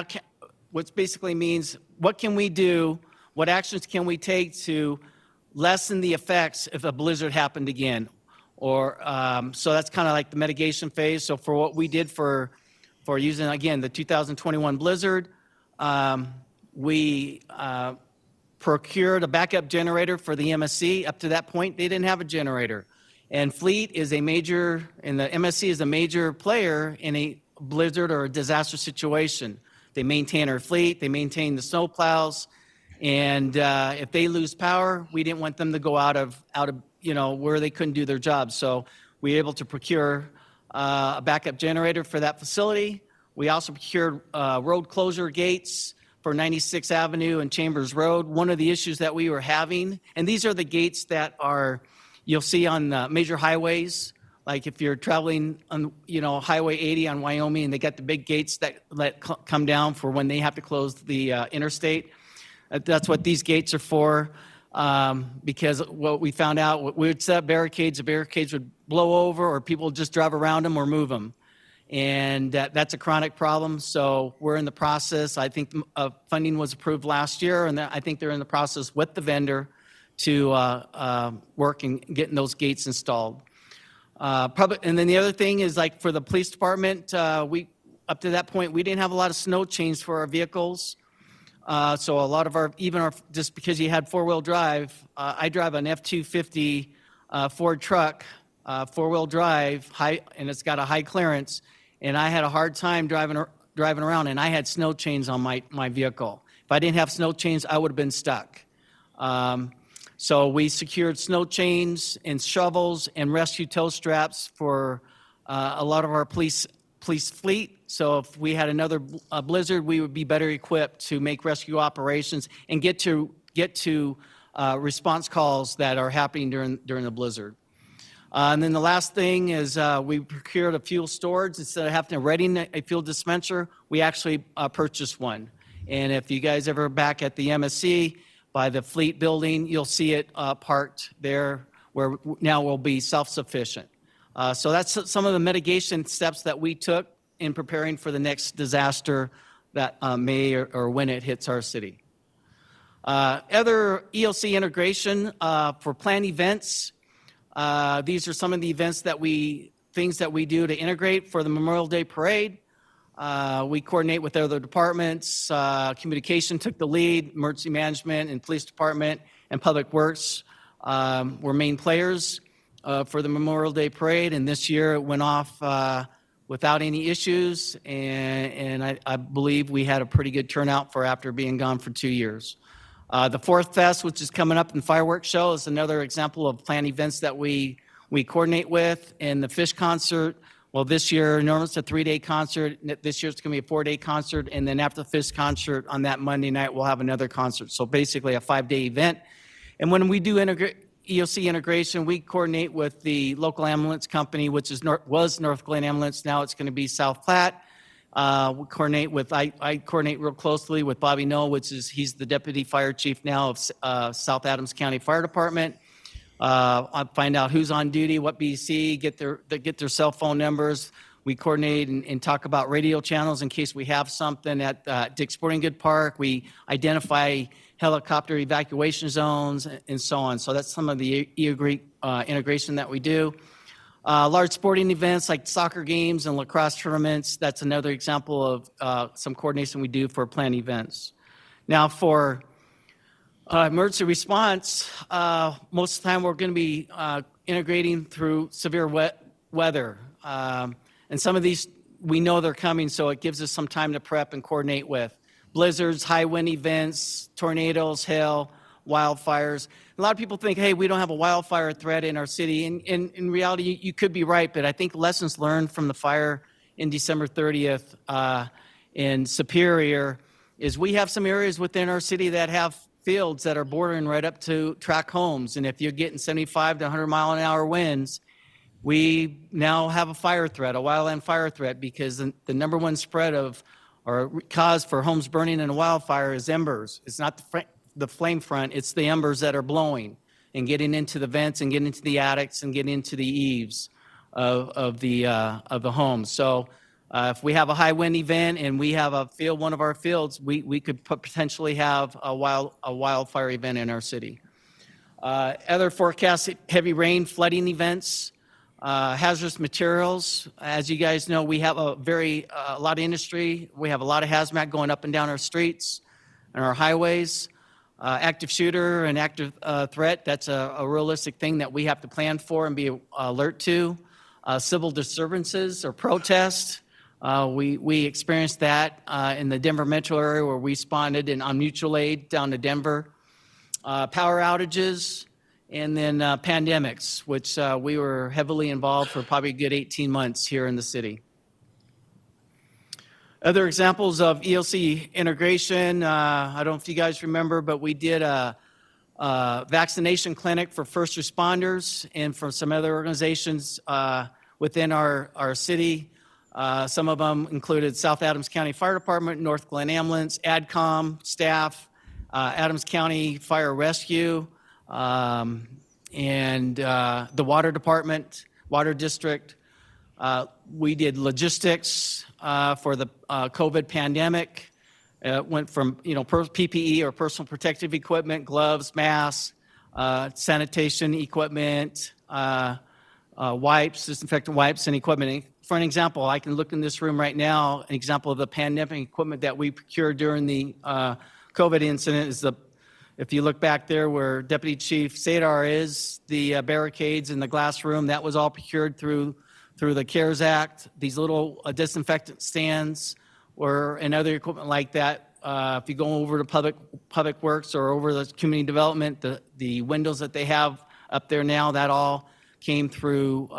Speaker 8: which basically means what can we do, what actions can we take to lessen the effects if a blizzard happened again? Or so that's kind of like the mitigation phase. So for what we did for using, again, the 2021 blizzard, we procured a backup generator for the MSC. Up to that point, they didn't have a generator. And Fleet is a major, and the MSC is a major player in a blizzard or a disaster situation. They maintain our fleet, they maintain the snow plows, and if they lose power, we didn't want them to go out of where they couldn't do their job. So we were able to procure a backup generator for that facility. We also procured road closure gates for 96th Avenue and Chambers Road. One of the issues that we were having, and these are the gates that you'll see on major highways, like if you're traveling on Highway 80 on Wyoming, and they got the big gates that come down for when they have to close the interstate. That's what these gates are for, because what we found out, we would set up barricades, the barricades would blow over, or people would just drive around them or move them. And that's a chronic problem, so we're in the process. I think funding was approved last year, and I think they're in the process with the vendor to work in getting those gates installed. And then the other thing is, like for the police department, up to that point, we didn't have a lot of snow chains for our vehicles. So a lot of just because you had four-wheel drive, I drive an F-250 Ford truck, four-wheel drive, and it's got a high clearance, and I had a hard time driving around, and I had snow chains on my vehicle. If I didn't have snow chains, I would have been stuck. So we secured snow chains and shovels and rescue tow straps for a lot of our police fleet. So if we had another blizzard, we would be better equipped to make rescue operations and get to response calls that are happening during the blizzard. And then the last thing is we procured a fuel storage. Instead of having to ready a fuel dispenser, we actually purchased one. And if you guys ever back at the MSC by the fleet building, you'll see it parked there, where now we'll be self-sufficient. So that's some of the mitigation steps that we took in preparing for the next disaster that may or when it hits our city. Other ELC integration for planned events. These are some of the things that we do to integrate for the Memorial Day Parade. We coordinate with other departments. Communication took the lead, emergency management and police department and public works were main players for the Memorial Day Parade, and this year it went off without any issues, and I believe we had a pretty good turnout for after being gone for 2 years. The Fourth Fest, which is coming up, and fireworks show is another example of planned events that we coordinate with. And the Fish Concert, well, this year, normally it's a 3-day concert. This year it's going to be a 4-day concert. And then after the Fish Concert on that Monday night, we'll have another concert. So basically a 5-day event. And when we do EOC integration, we coordinate with the local ambulance company, which was North Glen Ambulance. Now it's going to be South Platte. We coordinate with, I coordinate real closely with Bobby Noel, he's the deputy fire chief now of South Adams County Fire Department. I find out who's on duty, what BC, get their cell phone numbers. We coordinate and talk about radio channels in case we have something at Dick's Sporting Good Park. We identify helicopter evacuation zones and so on. So that's some of the integration that we do. Large sporting events like soccer games and lacrosse tournaments, that's another example of some coordination we do for planned events. Now for emergency response, most of the time we're going to be integrating through severe weather. And some of these, we know they're coming, so it gives us some time to prep and coordinate with. Blizzards, high wind events, tornadoes, hail, wildfires. A lot of people think, hey, we don't have a wildfire threat in our city. And in reality, you could be right, but I think lessons learned from the fire in December 30th in Superior is we have some areas within our city that have fields that are bordering right up to tract homes. And if you're getting 75 to 100 mile an hour winds, we now have a fire threat, a wildland fire threat, because the number one spread of or cause for homes burning in a wildfire is embers. It's not the flame front, it's the embers that are blowing and getting into the vents and getting into the attics and getting into the eaves of the home. So if we have a high wind event and we have a field, one of our fields, we could potentially have a wildfire event in our city. Other forecasts, heavy rain, flooding events, hazardous materials. As you guys know, we have a lot of industry. We have a lot of hazmat going up and down our streets and our highways. Active shooter and active threat, that's a realistic thing that we have to plan for and be alert to. Civil disturbances or protests. We experienced that in the Denver metro area where we responded on mutual aid down to Denver. Power outages, and then pandemics, which we were heavily involved for probably a good 18 months here in the city. Other examples of EOC integration, I don't know if you guys remember, but we did a vaccination clinic for first responders and for some other organizations within our city. Some of them included South Adams County Fire Department, North Glen Ambulance, ADCOM staff, Adams County Fire Rescue, and the Water Department, Water District. We did logistics for the COVID pandemic. Went from PPE or personal protective equipment, gloves, masks, sanitation equipment, wipes, disinfectant wipes, and equipment. For an example, I can look in this room right now. An example of the pandemic equipment that we procured during the COVID incident is if you look back there where Deputy Chief Sadar is, the barricades in the glass room, that was all procured through the CARES Act. These little disinfectant stands and other equipment like that. If you go over to Public Works or over the community development, the windows that they have up there now, that all came through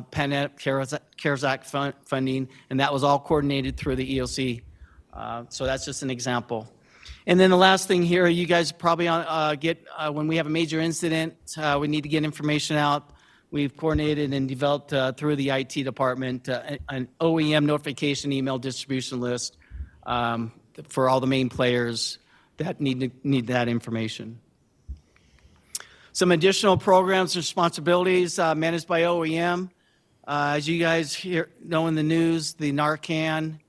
Speaker 8: pandemic CARES Act funding, and that was all coordinated through the EOC. So that's just an example. And then the last thing here, you guys probably get, when we have a major incident, we need to get information out. We've coordinated and developed through the IT department an OEM notification email distribution list for all the main players that need that information. Some additional programs and responsibilities managed by OEM. As you guys know in the news, the Narcan,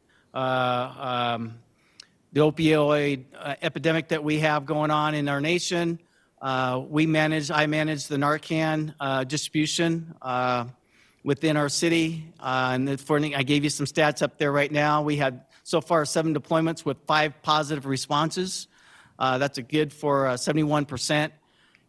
Speaker 8: the opioid epidemic that we have going on in our nation. I manage the Narcan distribution within our city. And I gave you some stats up there right now. We had so far 7 deployments with 5 positive responses. That's a good for 71%.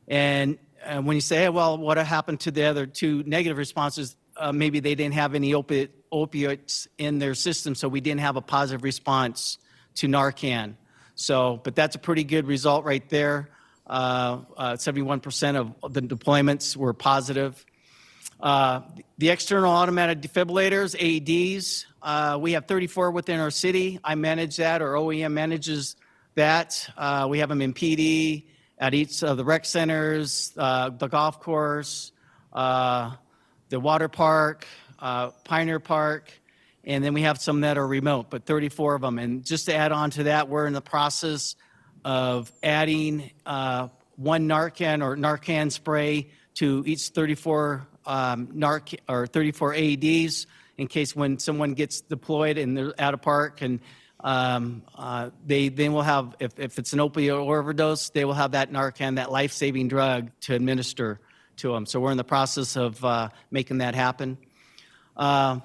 Speaker 8: And when you say, well, what happened to the other 2 negative responses? Maybe they didn't have any opiate opioids in their system, so we didn't have a positive response to Narcan. So, but that's a pretty good result right there. 71% of the deployments were positive. The external automatic defibrillators, AEDs, we have 34 within our city. I manage that, or OEM manages that. We have them in PD, at each of the rec centers, the golf course, the water park, Pioneer Park, and then we have some that are remote, but 34 of them. And just to add on to that, we're in the process of adding one Narcan or Narcan spray to each 34 34 AEDs in case when someone gets deployed and they're at a park, and they will have, if it's an opioid overdose, they will have that Narcan, that life-saving drug, to administer to them. So we're in the process of making that happen. Some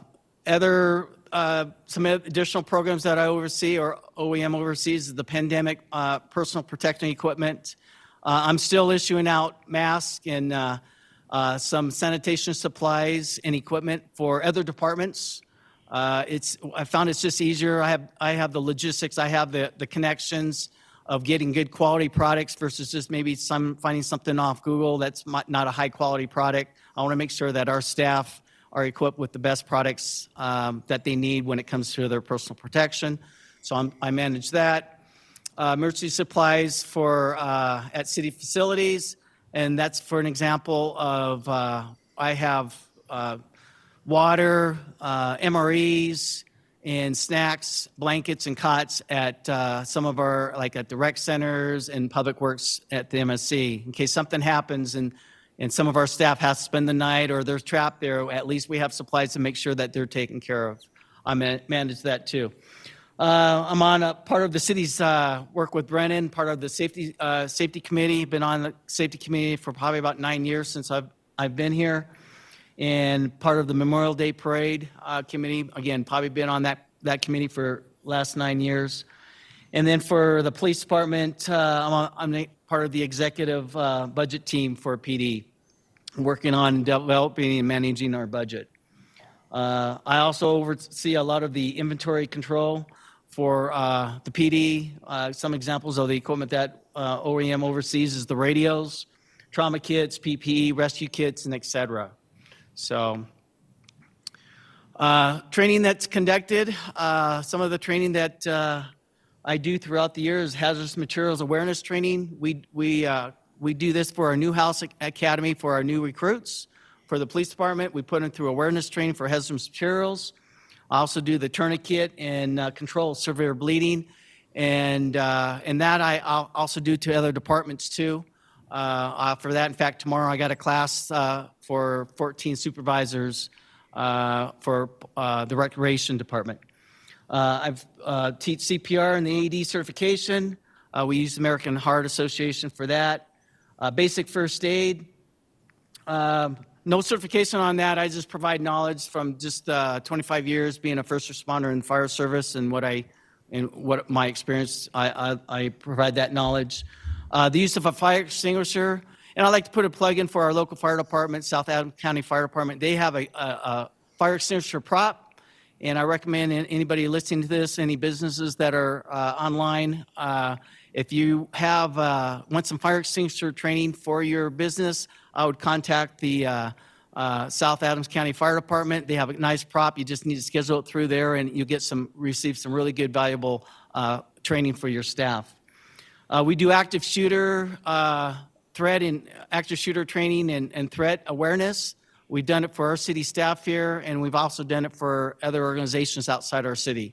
Speaker 8: additional programs that I oversee, or OEM oversees, is the pandemic personal protective equipment. I'm still issuing out masks and some sanitation supplies and equipment for other departments. I found it's just easier. I have the logistics, I have the connections of getting good quality products versus just maybe finding something off Google that's not a high quality product. I want to make sure that our staff are equipped with the best products that they need when it comes to their personal protection. So I manage that. Emergency supplies for at city facilities, and that's for an example of I have water, MREs, and snacks, blankets, and cots at some of our, like at the rec centers and public works at the MSC. In case something happens and some of our staff has to spend the night or they're trapped there, at least we have supplies to make sure that they're taken care of. I manage that too. I'm on a part of the city's work with Brennan, part of the safety committee. Been on the safety committee for probably about 9 years since I've been here, and part of the Memorial Day Parade committee. Again, probably been on that committee for last 9 years. And then for the police department, I'm part of the executive budget team for PD, working on developing and managing our budget. I also oversee a lot of the inventory control for the PD. Some examples of the equipment that OEM oversees is the radios, trauma kits, PPE, rescue kits, and et cetera. So training that's conducted, some of the training that I do throughout the year is hazardous materials awareness training. We do this for our new house academy for our new recruits. For the police department, we put them through awareness training for hazardous materials. I also do the tourniquet and control of severe bleeding, and that I'll also do to other departments too. For that, in fact, tomorrow I got a class for 14 supervisors for the recreation department. I've teach CPR and the AED certification. We use the American Heart Association for that. Basic first aid. No certification on that. I just provide knowledge from just 25 years being a first responder in the fire service, and what my experience. I provide that knowledge. The use of a fire extinguisher, and I'd like to put a plug in for our local fire department, South Adams County Fire Department. They have a fire extinguisher prop, and I recommend anybody listening to this, any businesses that are online, if you have want some fire extinguisher training for your business, I would contact the South Adams County Fire Department. They have a nice prop. You just need to schedule it through there, and you receive some really good, valuable training for your staff. We do active shooter threat and active shooter training and threat awareness. We've done it for our city staff here, and we've also done it for other organizations outside our city.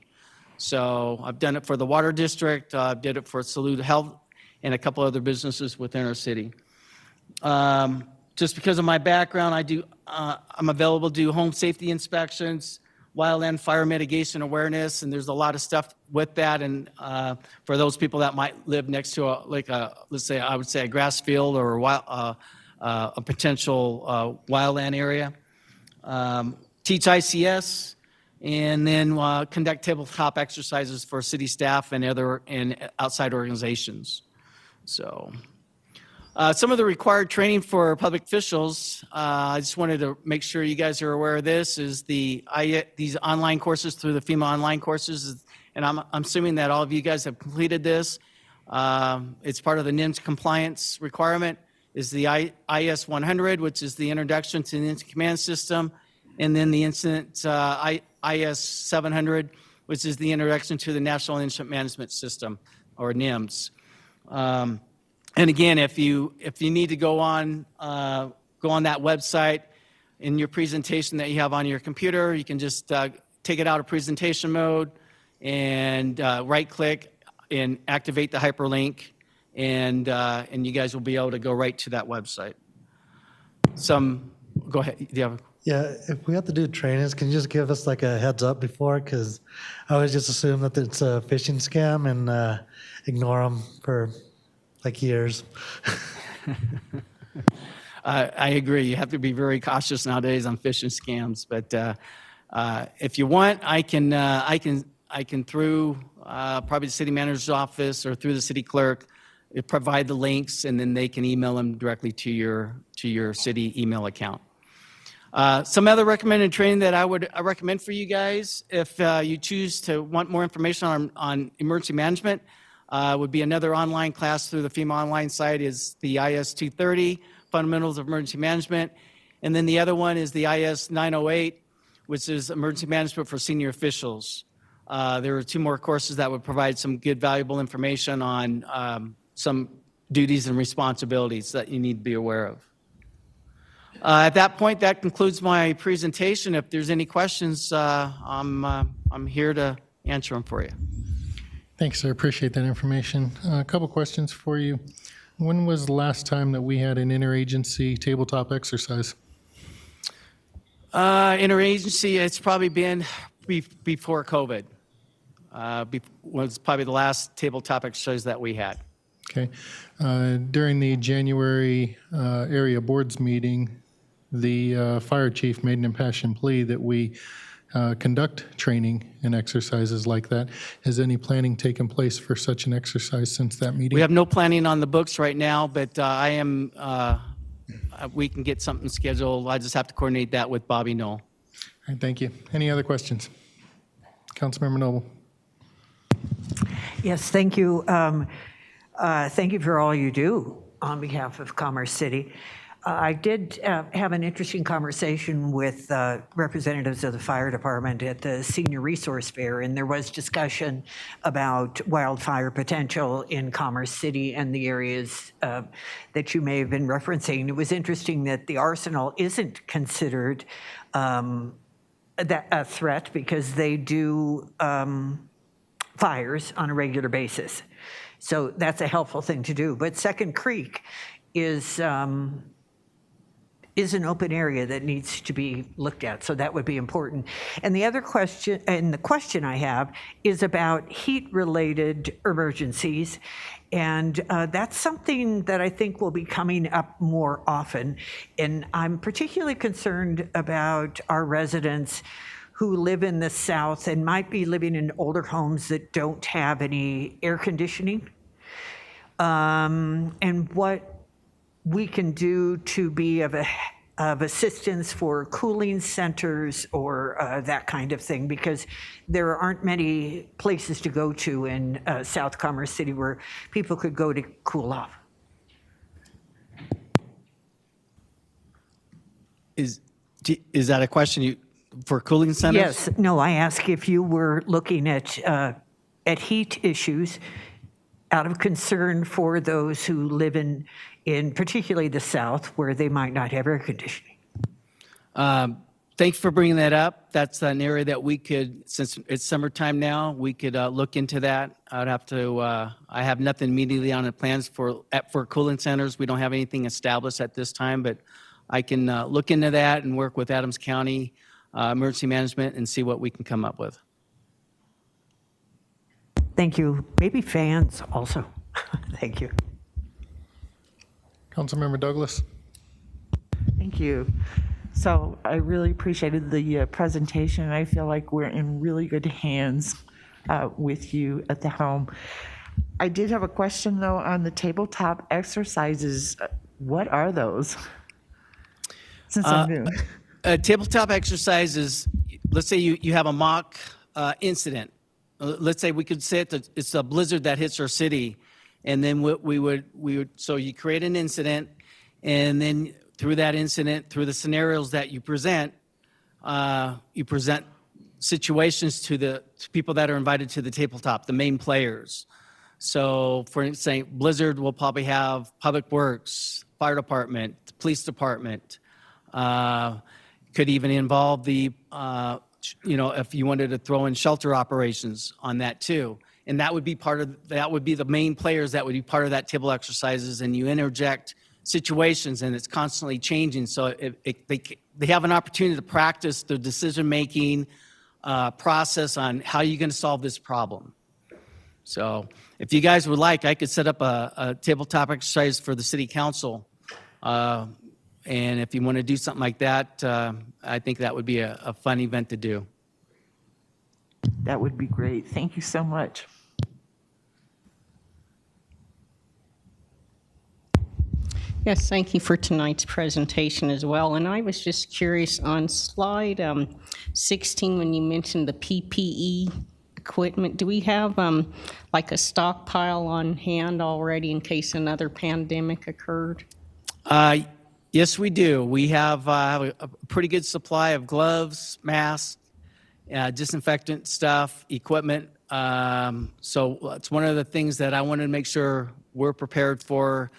Speaker 8: So I've done it for the Water District, did it for Salute Health, and a couple other businesses within our city. Just because of my background, I'm available to do home safety inspections, wildland fire mitigation awareness, and there's a lot of stuff with that. And for those people that might live next to let's say, I would say a grass field or a potential wildland area. Teach ICS, and then conduct tabletop exercises for city staff and outside organizations. So Some of the required training for public officials, I just wanted to make sure you guys are aware of this, is these online courses through the FEMA online courses, and I'm assuming that all of you guys have completed this. It's part of the NIMS compliance requirement, is the IS 100, which is the introduction to the incident command system, and then the incident IS 700, which is the introduction to the National Incident Management System, or NIMS. And again, if you need to go on that website in your presentation that you have on your computer, you can just take it out of presentation mode and right-click and activate the hyperlink, and you guys will be able to go right to that website. Go ahead. Do you have?
Speaker 5: Yeah, if we have to do trainings, can you just give us like a heads up before? Because I always just assume that it's a phishing scam and ignore them for like years.
Speaker 8: I agree. You have to be very cautious nowadays on phishing scams. But if you want, I can through probably the city manager's office or through the city clerk, provide the links, and then they can email them directly to your city email account. Some other recommended training that I recommend for you guys, if you choose to want more information on emergency management, would be another online class through the FEMA online site, is the IS 230, Fundamentals of Emergency Management. And then the other one is the IS 908, which is Emergency Management for Senior Officials. There are 2 more courses that would provide some good, valuable information on some duties and responsibilities that you need to be aware of. At that point, that concludes my presentation. If there's any questions, I'm here to answer them for you.
Speaker 1: Thanks, sir. Appreciate that information. A couple questions for you. When was the last time that we had an interagency tabletop exercise?
Speaker 8: Interagency, it's probably been before COVID. Was probably the last tabletop exercise that we had.
Speaker 1: Okay. During the January area boards meeting, the fire chief made an impassioned plea that we conduct training and exercises like that. Has any planning taken place for such an exercise since that meeting?
Speaker 8: We have no planning on the books right now, but we can get something scheduled. I just have to coordinate that with Bobby Knoll.
Speaker 1: All right, thank you. Any other questions? Councilmember Noble.
Speaker 6: Yes, thank you. Thank you for all you do on behalf of Commerce City. I did have an interesting conversation with representatives of the fire department at the Senior Resource Fair, and there was discussion about wildfire potential in Commerce City and the areas that you may have been referencing. It was interesting that the arsenal isn't considered a threat because they do fires on a regular basis. So that's a helpful thing to do. But Second Creek is an open area that needs to be looked at, so that would be important. And the other question, and the question I have, is about heat-related emergencies, and that's something that I think will be coming up more often. And I'm particularly concerned about our residents who live in the South and might be living in older homes that don't have any air conditioning, and what we can do to be of assistance for cooling centers or that kind of thing, because there aren't many places to go to in South Commerce City where people could go to cool off.
Speaker 8: Is that a question for cooling centers?
Speaker 6: Yes. No, I ask if you were looking at heat issues out of concern for those who live in particularly the South, where they might not have air conditioning.
Speaker 8: Thanks for bringing that up. That's an area that we could, since it's summertime now, we could look into that. I'd have to, I have nothing immediately on the plans for cooling centers. We don't have anything established at this time, but I can look into that and work with Adams County Emergency Management and see what we can come up with.
Speaker 6: Thank you. Maybe fans also. Thank you.
Speaker 1: Councilmember Douglas.
Speaker 9: Thank you. So I really appreciated the presentation. I feel like we're in really good hands with you at the helm. I did have a question, though, on the tabletop exercises. What are those? Since I'm new.
Speaker 8: Tabletop exercises, let's say you have a mock incident. Let's say we could say it's a blizzard that hits our city, and then we would so you create an incident, and then through that incident, through the scenarios that you present situations to people that are invited to the tabletop, the main players. So for instance, blizzard will probably have public works, fire department, police department. Could even involve the, if you wanted to throw in shelter operations on that too. And that would be the main players that would be part of that table exercises, and you interject situations and it's constantly changing. So they have an opportunity to practice the decision-making process on how you're going to solve this problem. So if you guys would like, I could set up a tabletop exercise for the city council. And if you want to do something like that, I think that would be a fun event to do.
Speaker 9: That would be great. Thank you so much.
Speaker 4: Yes, thank you for tonight's presentation as well. And I was just curious on slide 16, when you mentioned the PPE equipment, do we have like a stockpile on hand already in case another pandemic occurred?
Speaker 8: Yes, we do. We have a pretty good supply of gloves, masks, disinfectant stuff, equipment. So it's one of the things that I wanted to make sure we're prepared for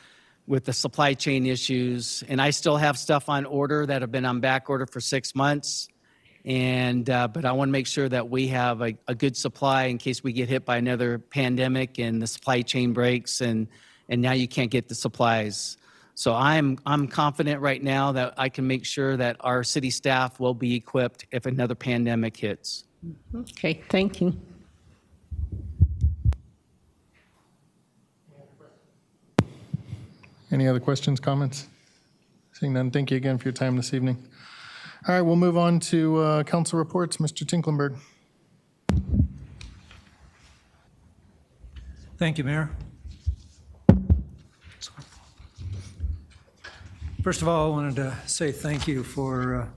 Speaker 8: with the supply chain issues. And I still have stuff on order that have been on back order for 6 months. And but I want to make sure that we have a good supply in case we get hit by another pandemic and the supply chain breaks and now you can't get the supplies. So I'm confident right now that I can make sure that our city staff will be equipped if another pandemic hits.
Speaker 4: Okay, thank you.
Speaker 1: Any other questions, comments? Seeing none, thank you again for your time this evening. All right, we'll move on to council reports. Mr. Tinklenberg.
Speaker 10: Thank you, Mayor. First of all, I wanted to say thank you for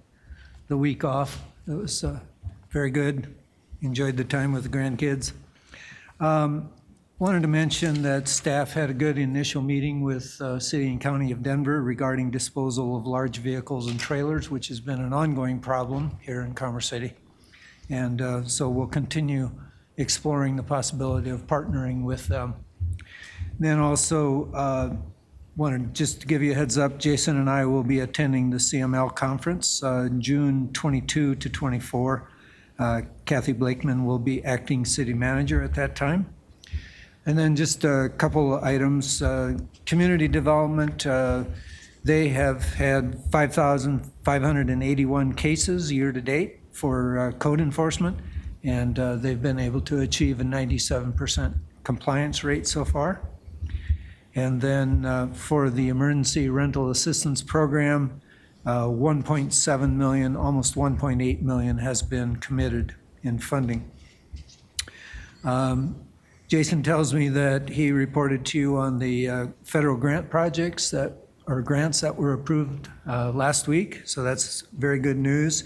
Speaker 10: the week off. It was very good. Enjoyed the time with the grandkids. Wanted to mention that staff had a good initial meeting with City and County of Denver regarding disposal of large vehicles and trailers, which has been an ongoing problem here in Commerce City. And so we'll continue exploring the possibility of partnering with them. Then also wanted just to give you a heads up, Jason and I will be attending the CML conference June 22 to 24. Kathy Blakeman will be acting city manager at that time. And then just a couple of items. Community development, they have had 5,581 cases year to date for code enforcement, and they've been able to achieve a 97% compliance rate so far. And then for the Emergency Rental Assistance Program, 1.7 million, almost 1.8 million has been committed in funding. Jason tells me that he reported to you on the federal grant projects grants that were approved last week, so that's very good news.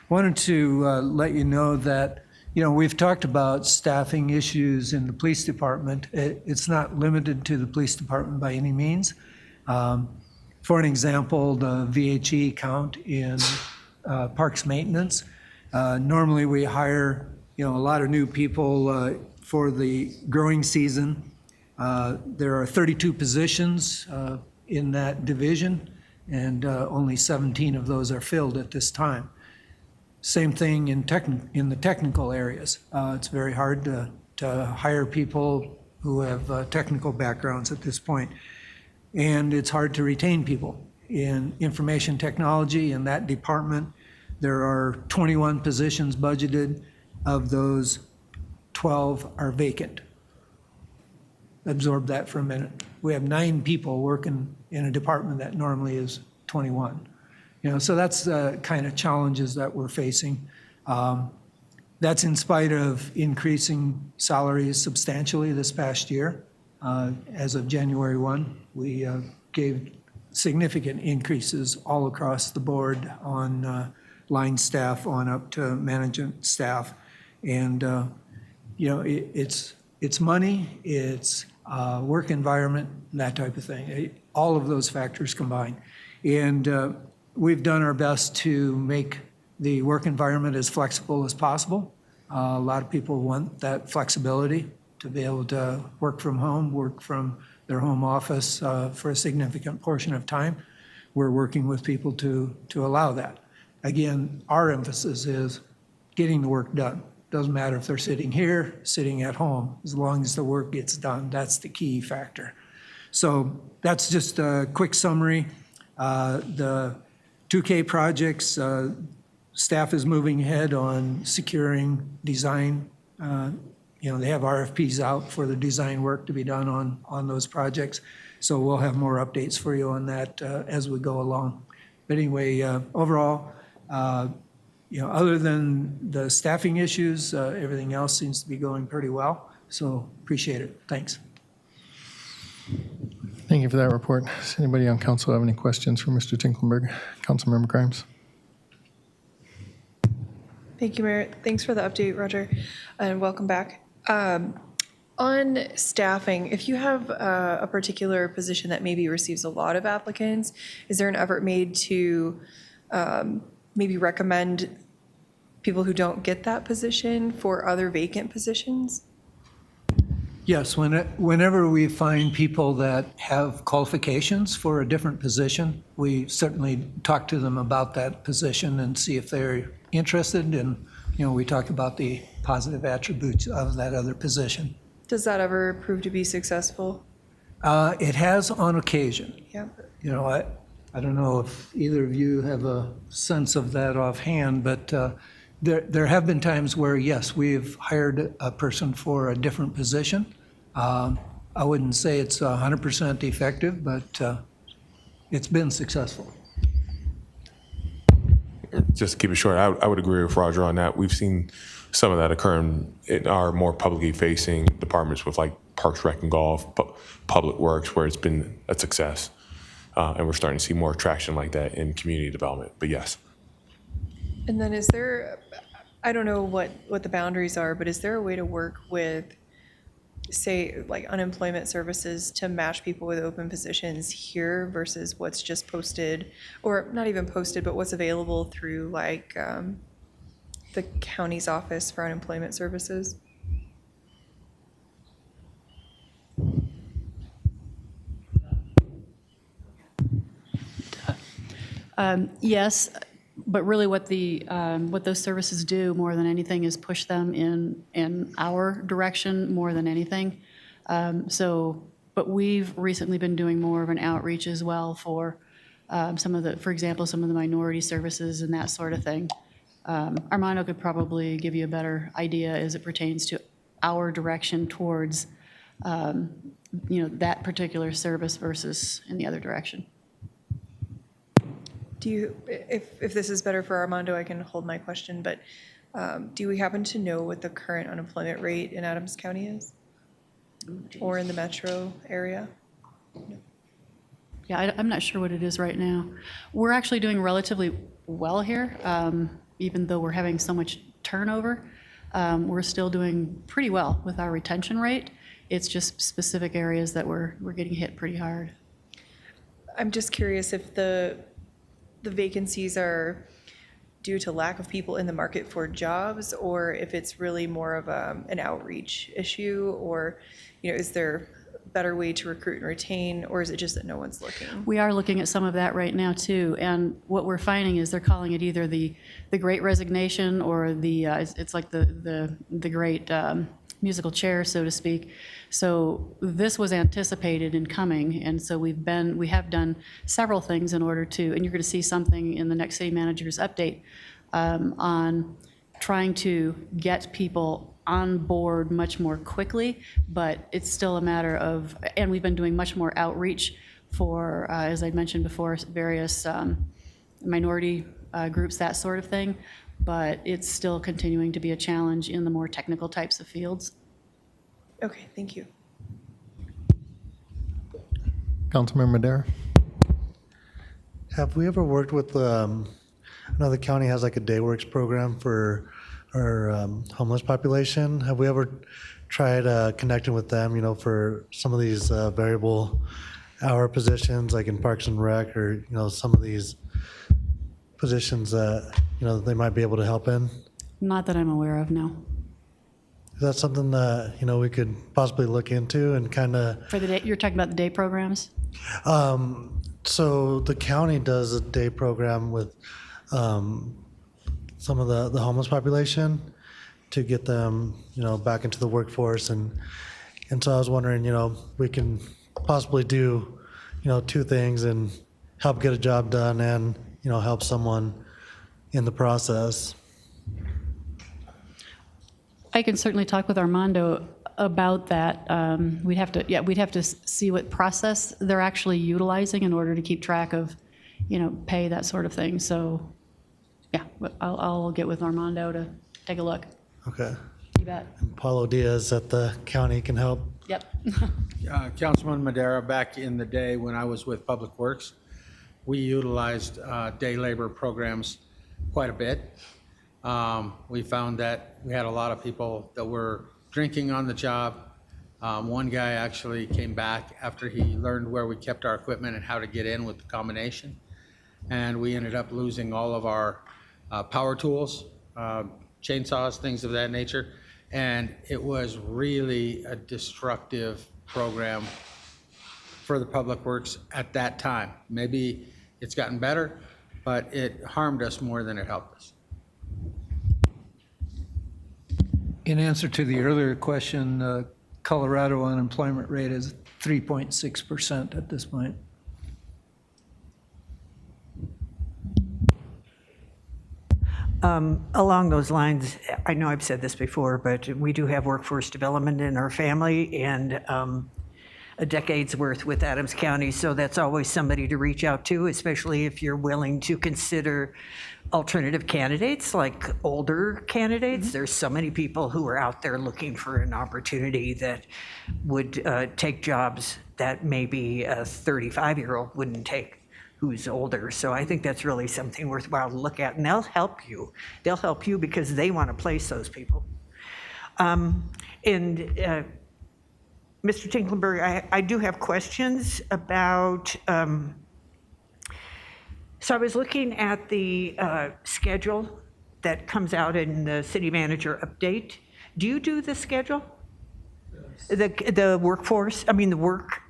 Speaker 10: Wanted to let you know that, we've talked about staffing issues in the police department. It's not limited to the police department by any means. For an example, the VHE count in parks maintenance. Normally we hire, a lot of new people for the growing season. There are 32 positions in that division, and only 17 of those are filled at this time. Same thing in the technical areas. It's very hard to hire people who have technical backgrounds at this point. And it's hard to retain people. In information technology, in that department, there are 21 positions budgeted. Of those, 12 are vacant. Absorb that for a minute. We have 9 people working in a department that normally is 21. So that's the kind of challenges that we're facing. That's in spite of increasing salaries substantially this past year. As of January 1, we gave significant increases all across the board on line staff on up to management staff. And, it's money, it's work environment, that type of thing. All of those factors combined. And we've done our best to make the work environment as flexible as possible. A lot of people want that flexibility to be able to work from home, work from their home office for a significant portion of time. We're working with people to allow that. Again, our emphasis is getting the work done. Doesn't matter if they're sitting here, sitting at home, as long as the work gets done. That's the key factor. So that's just a quick summary. The 2K projects, staff is moving ahead on securing design. They have RFPs out for the design work to be done on those projects. So we'll have more updates for you on that as we go along. But anyway, overall, other than the staffing issues, everything else seems to be going pretty well. So appreciate it. Thanks.
Speaker 1: Thank you for that report. Does anybody on council have any questions for Mr. Tinklenberg? Councilmember Grimes.
Speaker 11: Thank you, Mayor. Thanks for the update, Roger, and welcome back. On staffing, if you have a particular position that maybe receives a lot of applicants, is there an effort made to maybe recommend people who don't get that position for other vacant positions?
Speaker 10: Yes, whenever we find people that have qualifications for a different position, we certainly talk to them about that position and see if they're interested. And, we talk about the positive attributes of that other position.
Speaker 11: Does that ever prove to be successful?
Speaker 10: It has on occasion.
Speaker 11: Yeah.
Speaker 10: I don't know if either of you have a sense of that offhand, but there have been times where, yes, we've hired a person for a different position. I wouldn't say it's 100% effective, but it's been successful.
Speaker 12: Just to keep it short, I would agree with Roger on that. We've seen some of that occur in our more publicly facing departments with like Parks, Rec, and Golf, Public Works, where it's been a success. And we're starting to see more traction like that in community development, but yes.
Speaker 11: And then is there, I don't know what the boundaries are, but is there a way to work with, say, like unemployment services to match people with open positions here versus what's just posted, or not even posted, but what's available through like the county's office for unemployment services?
Speaker 13: Yes, but really what those services do more than anything is push them in our direction more than anything. But we've recently been doing more of an outreach as well for for example, some of the minority services and that sort of thing. Armando could probably give you a better idea as it pertains to our direction towards, that particular service versus in the other direction.
Speaker 11: Do you, if this is better for Armando, I can hold my question, but do we happen to know what the current unemployment rate in Adams County is? Or in the metro area? No.
Speaker 13: Yeah, I'm not sure what it is right now. We're actually doing relatively well here, even though we're having so much turnover. We're still doing pretty well with our retention rate. It's just specific areas that we're getting hit pretty hard.
Speaker 11: I'm just curious if the vacancies are due to lack of people in the market for jobs, or if it's really more of an outreach issue, or is there a better way to recruit and retain, or is it just that no one's looking?
Speaker 13: We are looking at some of that right now too, and what we're finding is they're calling it either the Great Resignation or it's like the Great musical chair, so to speak. So this was anticipated in coming, and so we have done several things in order to, and you're going to see something in the next city manager's update on trying to get people on board much more quickly, but it's still a matter of, and we've been doing much more outreach for, as I mentioned before, various minority groups, that sort of thing, but it's still continuing to be a challenge in the more technical types of fields.
Speaker 11: Okay, thank you.
Speaker 1: Councilmember Madera.
Speaker 5: Have we ever worked with, I know the county has like a day works program for our homeless population. Have we ever tried connecting with them, for some of these variable hour positions, like in Parks and Rec, or, some of these positions that, they might be able to help in?
Speaker 13: Not that I'm aware of, no.
Speaker 5: Is that something that, we could possibly look into and kind of?
Speaker 13: For the day, you're talking about the day programs?
Speaker 5: So the county does a day program with some of the homeless population to get them, back into the workforce. And so I was wondering, we can possibly do, two things and help get a job done and, help someone in the process.
Speaker 13: I can certainly talk with Armando about that. We'd have to see what process they're actually utilizing in order to keep track of, pay, that sort of thing. So, yeah, I'll get with Armando to take a look.
Speaker 5: Okay.
Speaker 13: You bet.
Speaker 5: And Paulo Diaz at the county can help.
Speaker 13: Yep.
Speaker 14: Councilman Madera, back in the day when I was with Public Works, we utilized day labor programs quite a bit. We found that we had a lot of people that were drinking on the job. One guy actually came back after he learned where we kept our equipment and how to get in with the combination. And we ended up losing all of our power tools, chainsaws, things of that nature. And it was really a destructive program for the Public Works at that time. Maybe it's gotten better, but it harmed us more than it helped us.
Speaker 10: In answer to the earlier question, Colorado unemployment rate is 3.6% at this point.
Speaker 6: Along those lines, I know I've said this before, but we do have workforce development in our family and a decade's worth with Adams County, so that's always somebody to reach out to, especially if you're willing to consider alternative candidates, like older candidates. There's so many people who are out there looking for an opportunity that would take jobs that maybe a 35-year-old wouldn't take, who's older. So I think that's really something worthwhile to look at, and they'll help you. They'll help you because they want to place those people. Mr. Tinklenberg, I do have questions about, so I was looking at the schedule that comes out in the city manager update. Do you do the schedule? Yes. The workforce, the work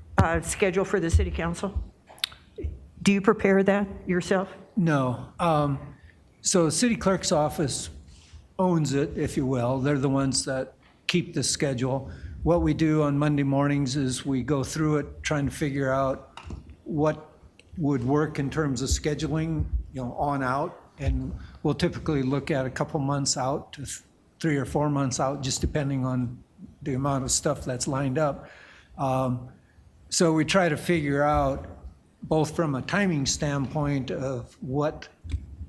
Speaker 6: schedule for the city council? Do you prepare that yourself?
Speaker 10: No. So the city clerk's office owns it, if you will. They're the ones that keep the schedule. What we do on Monday mornings is we go through it, trying to figure out what would work in terms of scheduling, on out. And we'll typically look at a couple months out to 3 or 4 months out, just depending on the amount of stuff that's lined up. So we try to figure out, both from a timing standpoint of what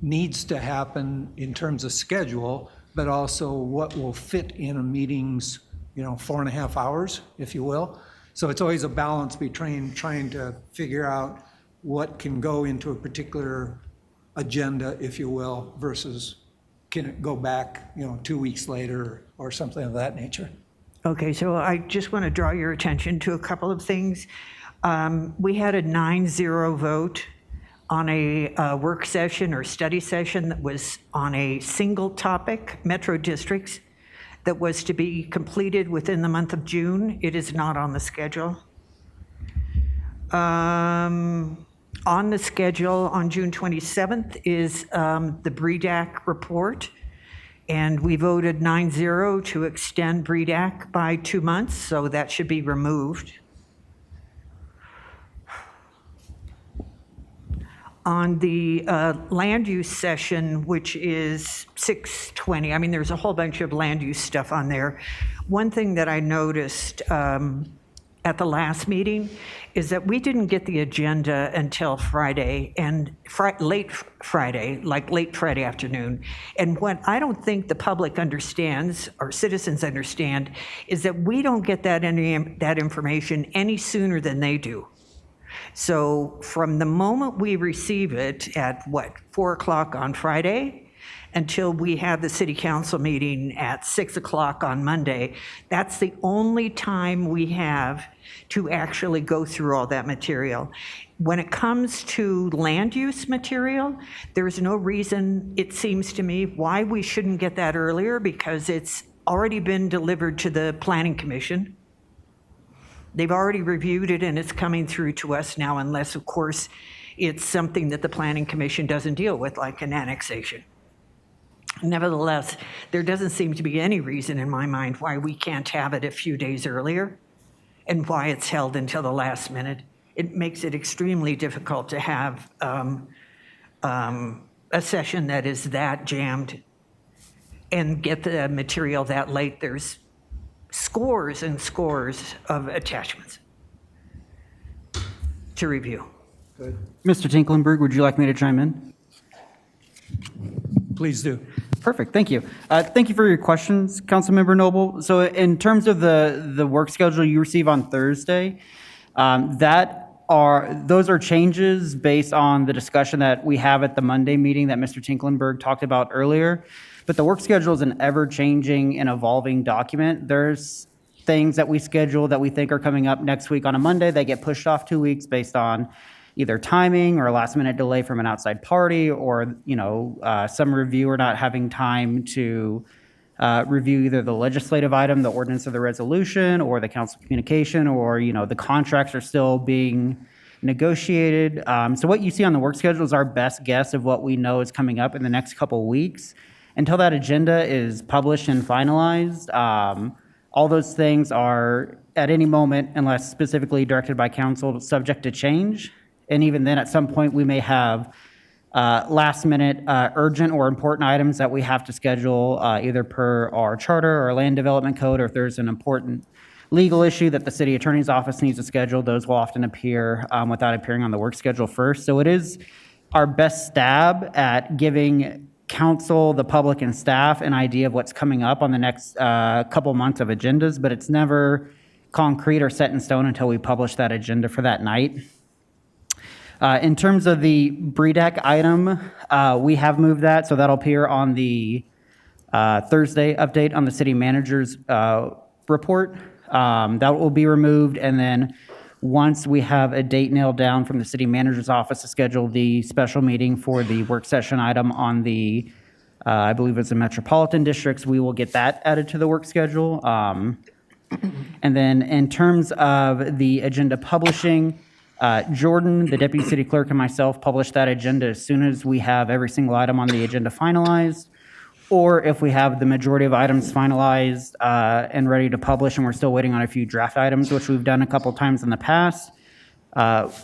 Speaker 10: needs to happen in terms of schedule, but also what will fit in a meeting's 4.5 hours, if you will. So it's always a balance between trying to figure out what can go into a particular agenda, if you will, versus can it go back, 2 weeks later or something of that nature.
Speaker 6: Okay, so I just want to draw your attention to a couple of things. We had a 9-0 vote on a work session or study session that was on a single topic, metro districts, that was to be completed within the month of June. It is not on the schedule. On the schedule on June 27th is the BREDAC report, and we voted 9-0 to extend BREDAC by 2 months, so that should be removed. On the land use session, which is 6/20, there's a whole bunch of land use stuff on there. One thing that I noticed at the last meeting is that we didn't get the agenda until Friday, and late Friday afternoon. And what I don't think the public understands, or citizens understand, is that we don't get that information any sooner than they do. So from the moment we receive it at, 4 o'clock on Friday, until we have the city council meeting at 6 o'clock on Monday, that's the only time we have to actually go through all that material. When it comes to land use material, there's no reason, it seems to me, why we shouldn't get that earlier, because it's already been delivered to the Planning Commission. They've already reviewed it, and it's coming through to us now, unless, of course, it's something that the Planning Commission doesn't deal with, like an annexation. Nevertheless, there doesn't seem to be any reason in my mind why we can't have it a few days earlier, and why it's held until the last minute. It makes it extremely difficult to have a session that is that jammed and get the material that late. There's scores and scores of attachments to review.
Speaker 3: Mr. Tinklenberg, would you like me to chime in?
Speaker 10: Please do.
Speaker 3: Perfect, thank you. Thank you for your questions, Councilmember Noble. So in terms of the work schedule you receive on Thursday, those are changes based on the discussion that we have at the Monday meeting that Mr. Tinklenberg talked about earlier. But the work schedule is an ever-changing and evolving document. There's things that we schedule that we think are coming up next week on a Monday that get pushed off 2 weeks based on either timing or a last-minute delay from an outside party, or some reviewer not having time to review either the legislative item, the ordinance or the resolution, or the council communication, or the contracts are still being negotiated. So what you see on the work schedule is our best guess of what we know is coming up in the next couple weeks. Until that agenda is published and finalized, all those things are at any moment, unless specifically directed by council, subject to change. And even then, at some point, we may have last-minute urgent or important items that we have to schedule either per our charter or land development code, or if there's an important legal issue that the city attorney's office needs to schedule, those will often appear without appearing on the work schedule first. So it is our best stab at giving council, the public, and staff an idea of what's coming up on the next couple months of agendas, but it's never concrete or set in stone until we publish that agenda for that night. In terms of the BREDAC item, we have moved that, so that'll appear on the Thursday update on the city manager's report. That will be removed, and then once we have a date nailed down from the city manager's office to schedule the special meeting for the work session item on the, I believe it's the metropolitan districts, we will get that added to the work schedule. And then in terms of the agenda publishing, Jordan, the deputy city clerk, and myself publish that agenda as soon as we have every single item on the agenda finalized, or if we have the majority of items finalized and ready to publish, and we're still waiting on a few draft items, which we've done a couple times in the past.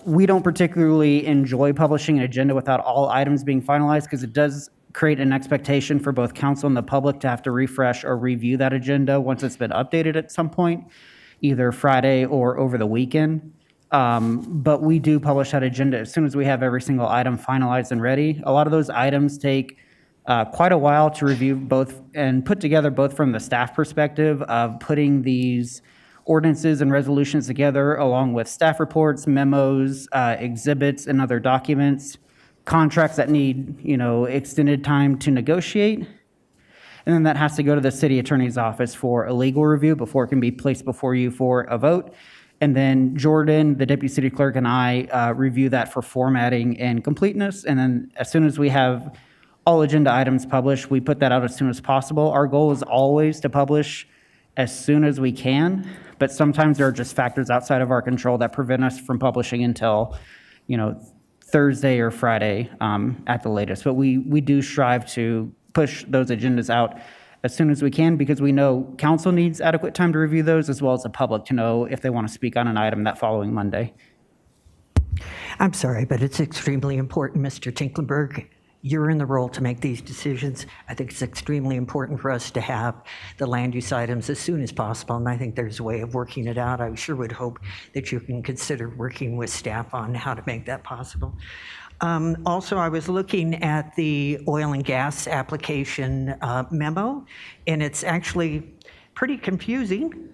Speaker 3: We don't particularly enjoy publishing an agenda without all items being finalized, because it does create an expectation for both council and the public to have to refresh or review that agenda once it's been updated at some point, either Friday or over the weekend. But we do publish that agenda as soon as we have every single item finalized and ready. A lot of those items take quite a while to review both and put together, both from the staff perspective of putting these ordinances and resolutions together, along with staff reports, memos, exhibits, and other documents, contracts that need, extended time to negotiate. And then that has to go to the city attorney's office for a legal review before it can be placed before you for a vote. And then Jordan, the deputy city clerk, and I review that for formatting and completeness. And then as soon as we have all agenda items published, we put that out as soon as possible. Our goal is always to publish as soon as we can, but sometimes there are just factors outside of our control that prevent us from publishing until, Thursday or Friday at the latest. But we do strive to push those agendas out as soon as we can, because we know council needs adequate time to review those, as well as the public to know if they want to speak on an item that following Monday.
Speaker 6: I'm sorry, but it's extremely important, Mr. Tinklenberg. You're in the role to make these decisions. I think it's extremely important for us to have the land use items as soon as possible, and I think there's a way of working it out. I sure would hope that you can consider working with staff on how to make that possible. Also, I was looking at the oil and gas application memo, and it's actually pretty confusing.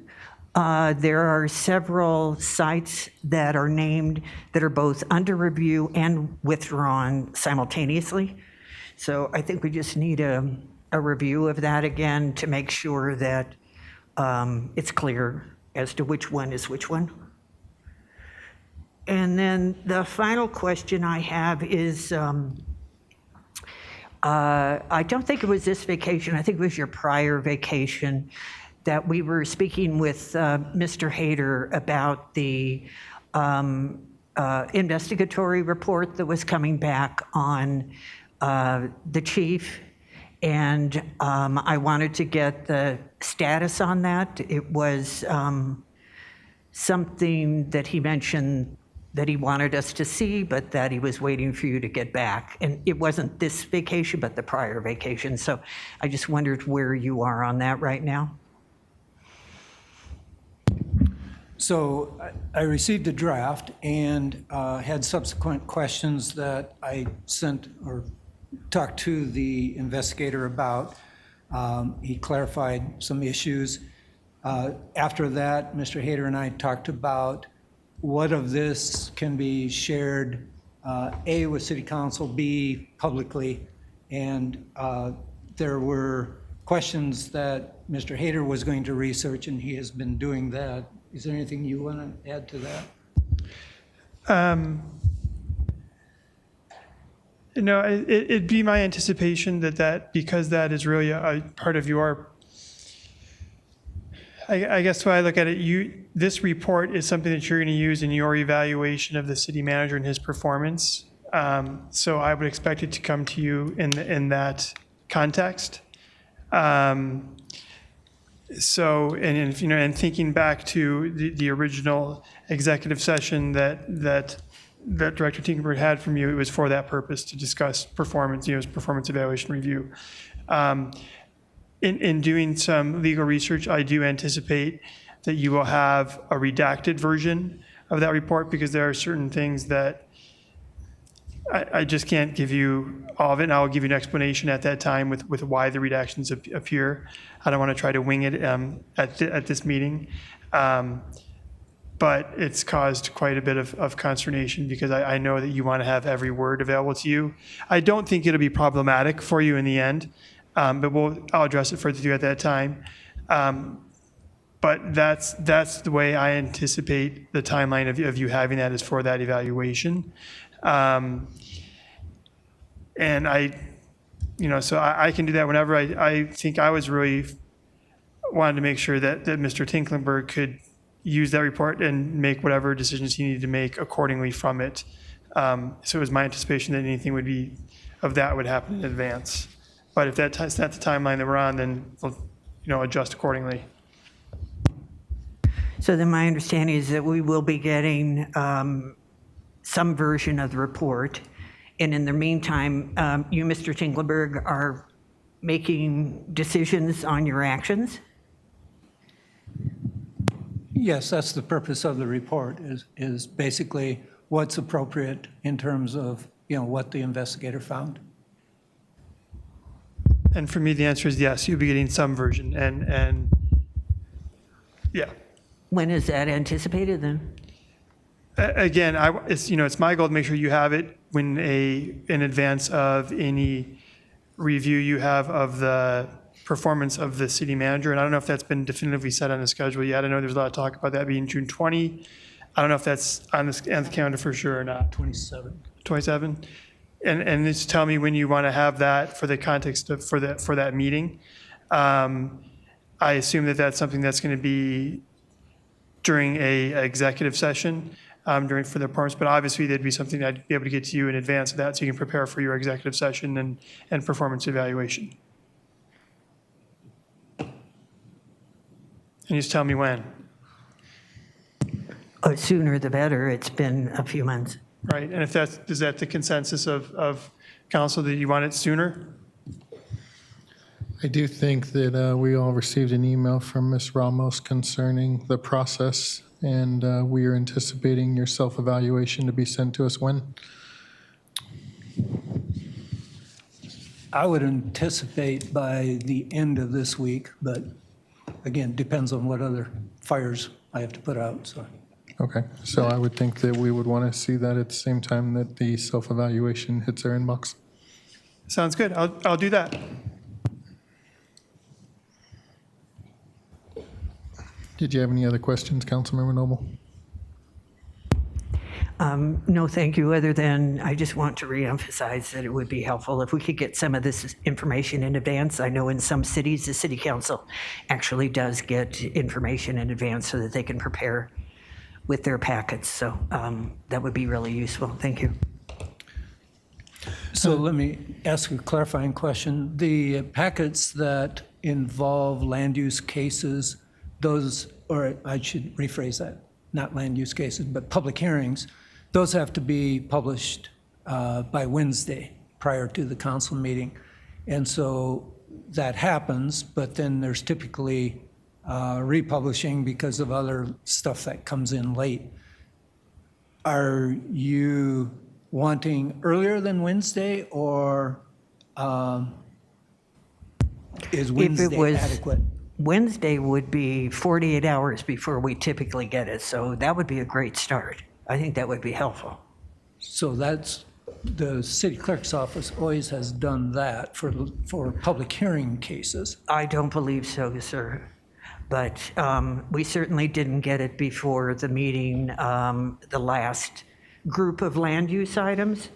Speaker 6: There are several sites that are named that are both under review and withdrawn simultaneously. So I think we just need a review of that again to make sure that it's clear as to which one is which one. And then the final question I have is, I don't think it was this vacation, I think it was your prior vacation, that we were speaking with Mr. Hayter about the investigatory report that was coming back on the chief. And I wanted to get the status on that. It was something that he mentioned that he wanted us to see, but that he was waiting for you to get back. And it wasn't this vacation, but the prior vacation. So I just wondered where you are on that right now.
Speaker 10: So I received a draft and had subsequent questions that I sent or talked to the investigator about. He clarified some issues. After that, Mr. Hayter and I talked about what of this can be shared, A, with City Council, B, publicly. And there were questions that Mr. Hayter was going to research, and he has been doing that. Is there anything you want to add to that?
Speaker 15: No, it'd be my anticipation that because that is really a part of your, I guess when I look at it, this report is something that you're going to use in your evaluation of the city manager and his performance. So I would expect it to come to you in that context. So, and you know, and thinking back to the original executive session that Director Tinkenberg had from you, it was for that purpose, to discuss performance, you know, performance evaluation review. In doing some legal research, I do anticipate that you will have a redacted version of that report, because there are certain things that I just can't give you all of it, and I'll give you an explanation at that time with why the redactions appear. I don't want to try to wing it at this meeting. But it's caused quite a bit of consternation, because I know that you want to have every word available to you. I don't think it'll be problematic for you in the end, but I'll address it further to you at that time. But that's the way I anticipate the timeline of you having that, is for that evaluation. And so I can do that whenever. I think I was really wanted to make sure that Mr. Tinklenberg could use that report and make whatever decisions he needed to make accordingly from it. So it was my anticipation that anything would happen in advance. But if that's not the timeline that we're on, then we'll adjust accordingly.
Speaker 6: So then my understanding is that we will be getting some version of the report. And in the meantime, you, Mr. Tinklenberg, are making decisions on your actions?
Speaker 10: Yes, that's the purpose of the report, is basically what's appropriate in terms of, what the investigator found.
Speaker 15: And for me, the answer is yes, you'll be getting some version, and yeah.
Speaker 6: When is that anticipated then?
Speaker 15: Again, it's my goal to make sure you have it in advance of any review you have of the performance of the city manager. And I don't know if that's been definitively set on the schedule yet. I know there's a lot of talk about that being June 20. I don't know if that's on the calendar for sure or not. 27. And just tell me when you want to have that for the context of, for that meeting. I assume that that's something that's going to be during a executive session for the performance, but obviously there'd be something I'd be able to get to you in advance of that, so you can prepare for your executive session and performance evaluation. And just tell me when.
Speaker 6: Oh, sooner the better. It's been a few months.
Speaker 15: Right, and is that the consensus of council, that you want it sooner?
Speaker 1: I do think that we all received an email from Ms. Ramos concerning the process, and we are anticipating your self-evaluation to be sent to us when?
Speaker 10: I would anticipate by the end of this week, but again, depends on what other fires I have to put out, so.
Speaker 1: Okay, so I would think that we would want to see that at the same time that the self-evaluation hits our inbox.
Speaker 15: Sounds good. I'll do that.
Speaker 1: Did you have any other questions, Councilmember Noble?
Speaker 6: No, thank you, other than I just want to reemphasize that it would be helpful if we could get some of this information in advance. I know in some cities, the city council actually does get information in advance so that they can prepare with their packets. So that would be really useful. Thank you.
Speaker 10: So let me ask a clarifying question. The packets that involve land use cases, those, or I should rephrase that, not land use cases, but public hearings, those have to be published by Wednesday prior to the council meeting. And so that happens, but then there's typically republishing because of other stuff that comes in late. Are you wanting earlier than Wednesday, or is Wednesday adequate?
Speaker 6: Wednesday would be 48 hours before we typically get it, so that would be a great start. I think that would be helpful.
Speaker 10: So that's, the city clerk's office always has done that for public hearing cases.
Speaker 6: I don't believe so, sir. But we certainly didn't get it before the meeting, the last group of land use items,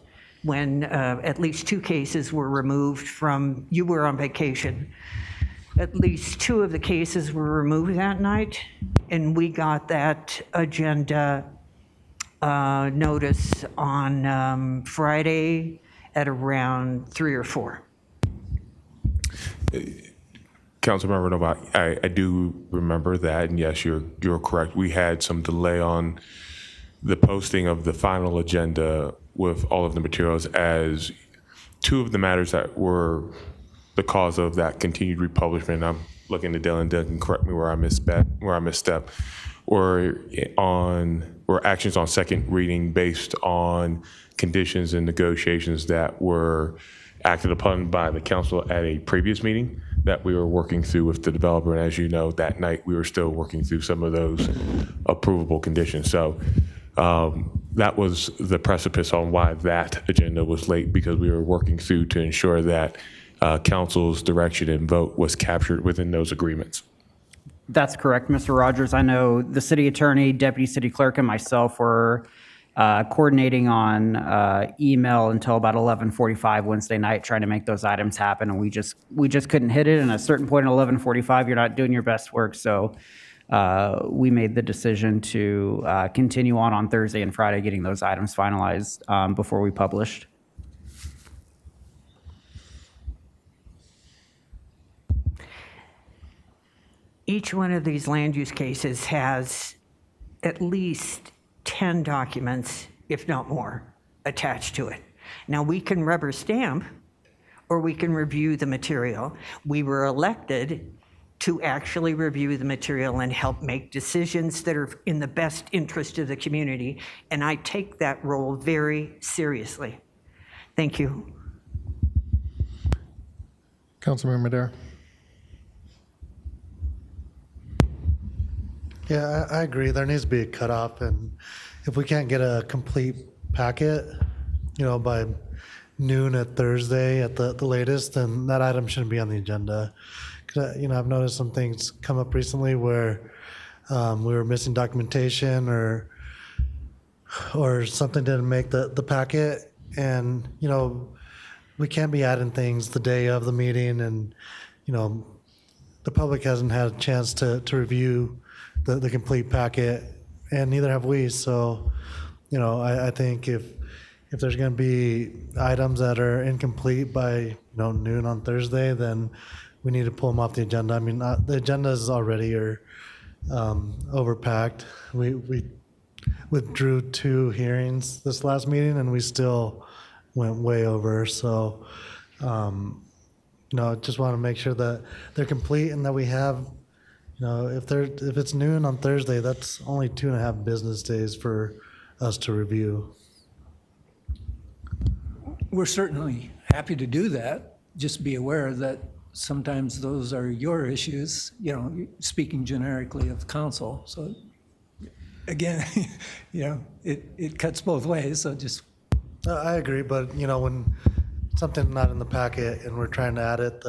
Speaker 6: when at least 2 cases were removed from, you were on vacation. At least 2 of the cases were removed that night, and we got that agenda notice on Friday at around 3 or 4.
Speaker 12: Councilmember Novak, I do remember that, and yes, you're correct. We had some delay on the posting of the final agenda with all of the materials, as 2 of the matters that were the cause of that continued republishment. I'm looking to Dylan. Dylan can correct me where I misstep. Or actions on second reading based on conditions and negotiations that were acted upon by the council at a previous meeting that we were working through with the developer. And as you know, that night we were still working through some of those approvable conditions. So that was the precipice on why that agenda was late, because we were working through to ensure that council's direction and vote was captured within those agreements.
Speaker 3: That's correct, Mr. Rogers. I know the city attorney, deputy city clerk, and myself were coordinating on email until about 11:45 Wednesday night, trying to make those items happen, and we just couldn't hit it. And at a certain point at 11:45, you're not doing your best work, so we made the decision to continue on Thursday and Friday, getting those items finalized before we published.
Speaker 6: Each one of these land use cases has at least 10 documents, if not more, attached to it. Now, we can rubber stamp or we can review the material. We were elected to actually review the material and help make decisions that are in the best interest of the community, and I take that role very seriously. Thank you.
Speaker 1: Councilmember Madera.
Speaker 5: Yeah, I agree. There needs to be a cutoff, and if we can't get a complete packet, by noon at Thursday at the latest, then that item shouldn't be on the agenda. 'Cause, I've noticed some things come up recently where we were missing documentation or something didn't make the packet, and we can't be adding things the day of the meeting, and the public hasn't had a chance to review the complete packet, and neither have we. So, I think if there's going to be items that are incomplete by noon on Thursday, then we need to pull them off the agenda. I mean, the agendas already are overpacked. We withdrew 2 hearings this last meeting, and we still went way over. So, just want to make sure that they're complete and that we have. If it's noon on Thursday, that's only 2.5 business days for us to review.
Speaker 10: We're certainly happy to do that. Just be aware that sometimes those are your issues, you know, speaking generically of council. So again, you know, it cuts both ways, so just.
Speaker 5: I agree, but you know, when something's not in the packet and we're trying to add it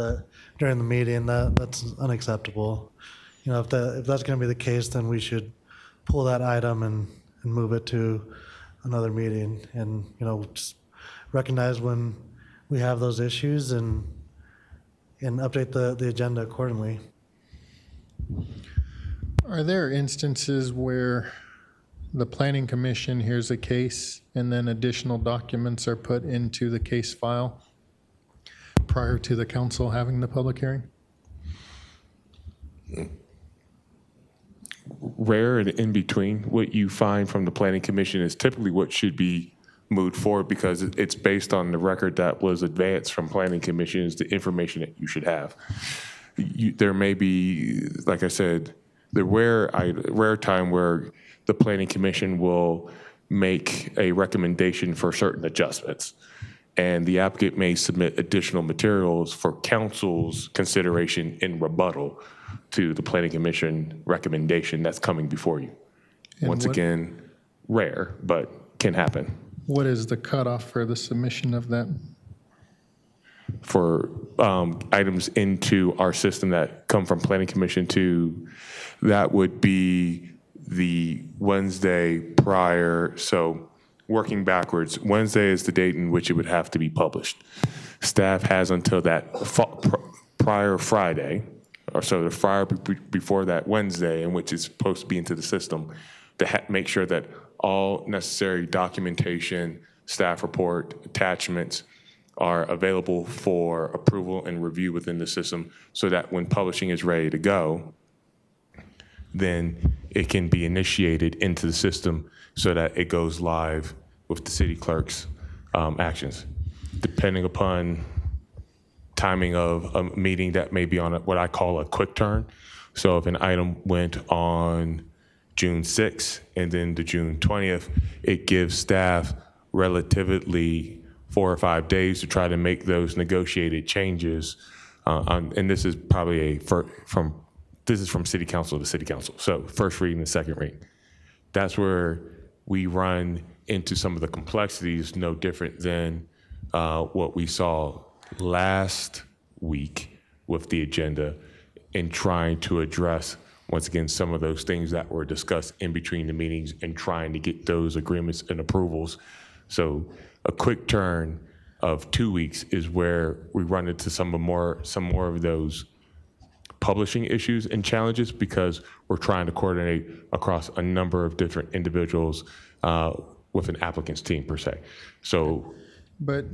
Speaker 5: during the meeting, that's unacceptable. You know, if that's going to be the case, then we should pull that item and move it to another meeting, and you know, just recognize when we have those issues and update the agenda accordingly.
Speaker 1: Are there instances where the planning commission hears a case and then additional documents are put into the case file prior to the council having the public hearing?
Speaker 12: Rare and in between. What you find from the planning commission is typically what should be moved forward, because it's based on the record that was advanced from planning commission is the information that you should have. There may be, like I said, the rare time where the planning commission will make a recommendation for certain adjustments, and the applicant may submit additional materials for council's consideration in rebuttal to the planning commission recommendation that's coming before you.
Speaker 1: And
Speaker 12: Once again, rare, but can happen.
Speaker 1: What is the cutoff for the submission of that?
Speaker 12: For items into our system that come from planning commission to, that would be the Wednesday prior. So working backwards, Wednesday is the date in which it would have to be published. Staff has until that prior Friday, or so the Friday before that Wednesday, in which it's supposed to be into the system, to make sure that all necessary documentation, staff report, attachments are available for approval and review within the system, so that when publishing is ready to go, then it can be initiated into the system so that it goes live with the city clerk's actions. Depending upon timing of a meeting, that may be on what I call a quick turn. So if an item went on June 6th and then to June 20th, it gives staff relatively 4 or 5 days to try to make those negotiated changes. And this is probably this is from city council to city council. So first reading and second reading. That's where we run into some of the complexities, no different than what we saw last week with the agenda, in trying to address, once again, some of those things that were discussed in between the meetings and trying to get those agreements and approvals. So a quick turn of 2 weeks is where we run into some more of those publishing issues and challenges, because we're trying to coordinate across a number of different individuals with an applicant's team per se. So,
Speaker 1: but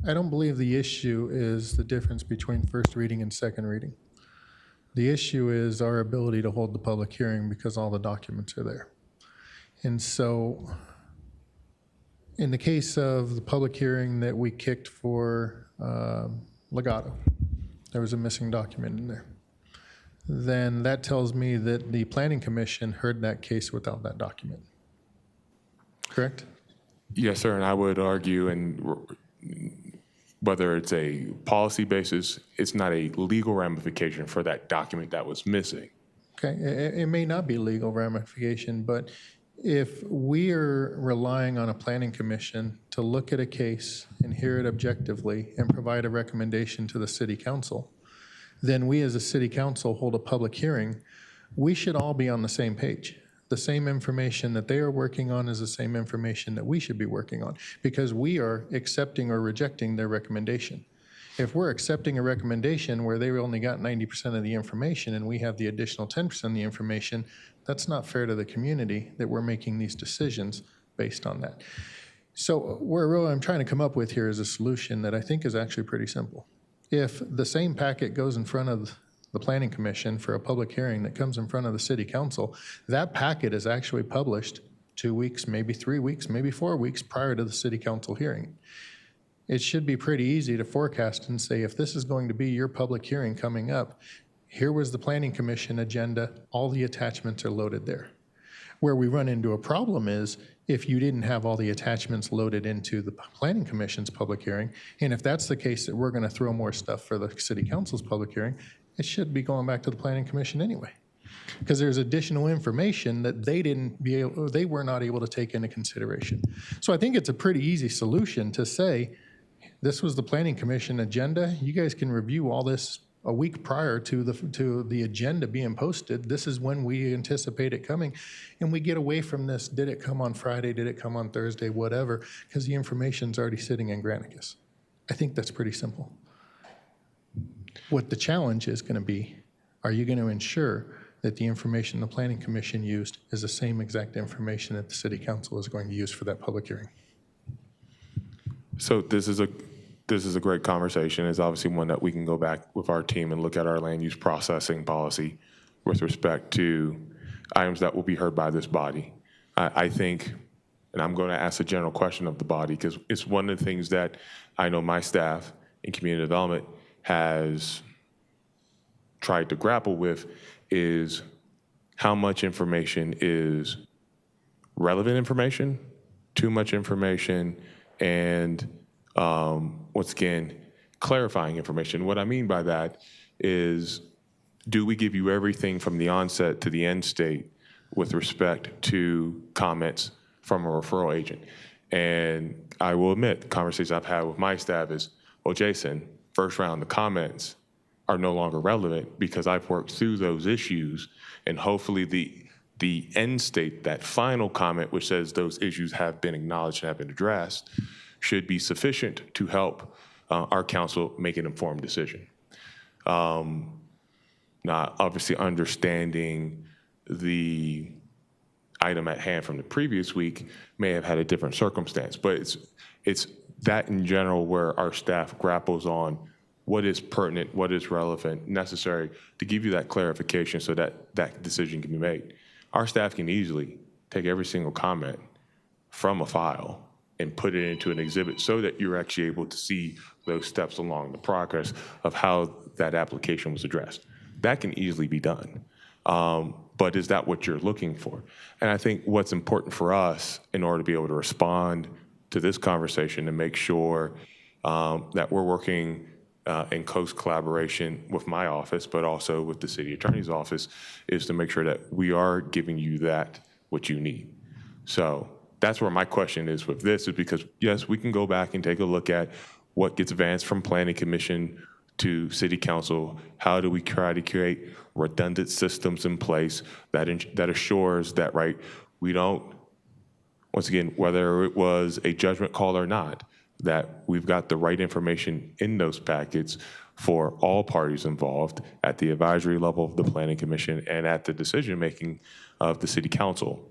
Speaker 1: I don't believe the issue is the difference between first reading and second reading. The issue is our ability to hold the public hearing, because all the documents are there. And so in the case of the public hearing that we kicked for Legato, there was a missing document in there. Then that tells me that the Planning Commission heard that case without that document. Correct?
Speaker 12: yes, sir, and I would argue, and whether it's a policy basis, it's not a legal ramification for that document that was missing.
Speaker 1: Okay, it may not be legal ramification, but if we are relying on a planning commission to look at a case and hear it objectively and provide a recommendation to the city council, then we as a city council hold a public hearing. We should all be on the same page. The same information that they are working on is the same information that we should be working on, because we are accepting or rejecting their recommendation. If we're accepting a recommendation where they only got 90% of the information and we have the additional 10% of the information, that's not fair to the community that we're making these decisions based on that. So what I'm trying to come up with here is a solution that I think is actually pretty simple. If the same packet goes in front of the Planning Commission for a public hearing that comes in front of the City Council, that packet is actually published 2 weeks, maybe 3 weeks, maybe 4 weeks prior to the City Council hearing. It should be pretty easy to forecast and say, if this is going to be your public hearing coming up, here was the Planning Commission agenda, all the attachments are loaded there. Where we run into a problem is if you didn't have all the attachments loaded into the planning commission's public hearing. And if that's the case, that we're going to throw more stuff for the city council's public hearing, it should be going back to the planning commission anyway. Because there's additional information that they were not able to take into consideration. So I think it's a pretty easy solution to say, this was the planning commission agenda. You guys can review all this a week prior to the agenda being posted. This is when we anticipate it coming. And we get away from this, did it come on Friday, did it come on Thursday, whatever, because the information's already sitting in Granicus. I think that's pretty simple. What the challenge is going to be, are you going to ensure that the information the planning commission used is the same exact information that the city council is going to use for that public hearing?
Speaker 12: So this is a great conversation. It's obviously one that we can go back with our team and look at our land use processing policy with respect to items that will be heard by this body. I think, and I'm going to ask a general question of the body, because it's one of the things that I know my staff in community development has tried to grapple with, is how much information is relevant information, too much information, and once again, clarifying information. What I mean by that is, do we give you everything from the onset to the end state with respect to comments from a referral agent? And I will admit, the conversations I've had with my staff is, well, Jason, first round of comments are no longer relevant because I've worked through those issues, and hopefully the end state, that final comment which says those issues have been acknowledged and have been addressed, should be sufficient to help our council make an informed decision. Now, obviously understanding the item at hand from the previous week may have had a different circumstance, but it's that in general where our staff grapples on what is pertinent, what is relevant, necessary to give you that clarification so that that decision can be made. Our staff can easily take every single comment from a file and put it into an exhibit so that you're actually able to see those steps along the progress of how that application was addressed. That can easily be done. But is that what you're looking for? And I think what's important for us in order to be able to respond to this conversation and make sure that we're working in close collaboration with my office, but also with the city attorney's office, is to make sure that we are giving you that what you need. So that's where my question is with this, is because yes, we can go back and take a look at what gets advanced from planning commission to city council. How do we try to create redundant systems in place that assures that, right, we don't, once again, whether it was a judgment call or not, that we've got the right information in those packets for all parties involved at the advisory level of the planning commission and at the decision making of the city council.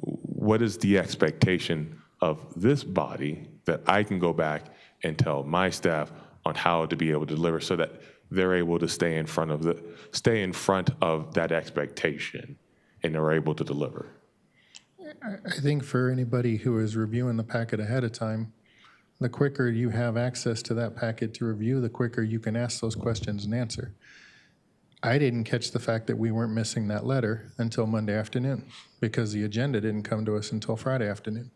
Speaker 12: What is the expectation of this body that I can go back and tell my staff on how to be able to deliver so that they're able to stay in front of that expectation and they're able to deliver?
Speaker 1: I think for anybody who is reviewing the packet ahead of time, the quicker you have access to that packet to review, the quicker you can ask those questions and answer. I didn't catch the fact that we weren't missing that letter until Monday afternoon because the agenda didn't come to us until Friday afternoon.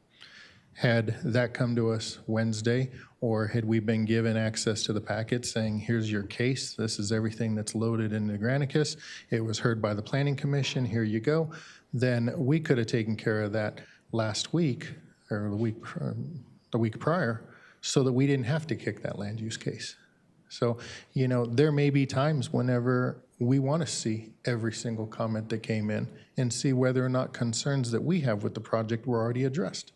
Speaker 1: Had that come to us Wednesday, or had we been given access to the packet saying, here's your case, this is everything that's loaded into Granicus, it was heard by the Planning Commission, here you go, then we could have taken care of that last week or the week prior so that we didn't have to kick that land use case. So, you know, there may be times whenever we want to see every single comment that came in and see whether or not concerns that we have with the project were already addressed.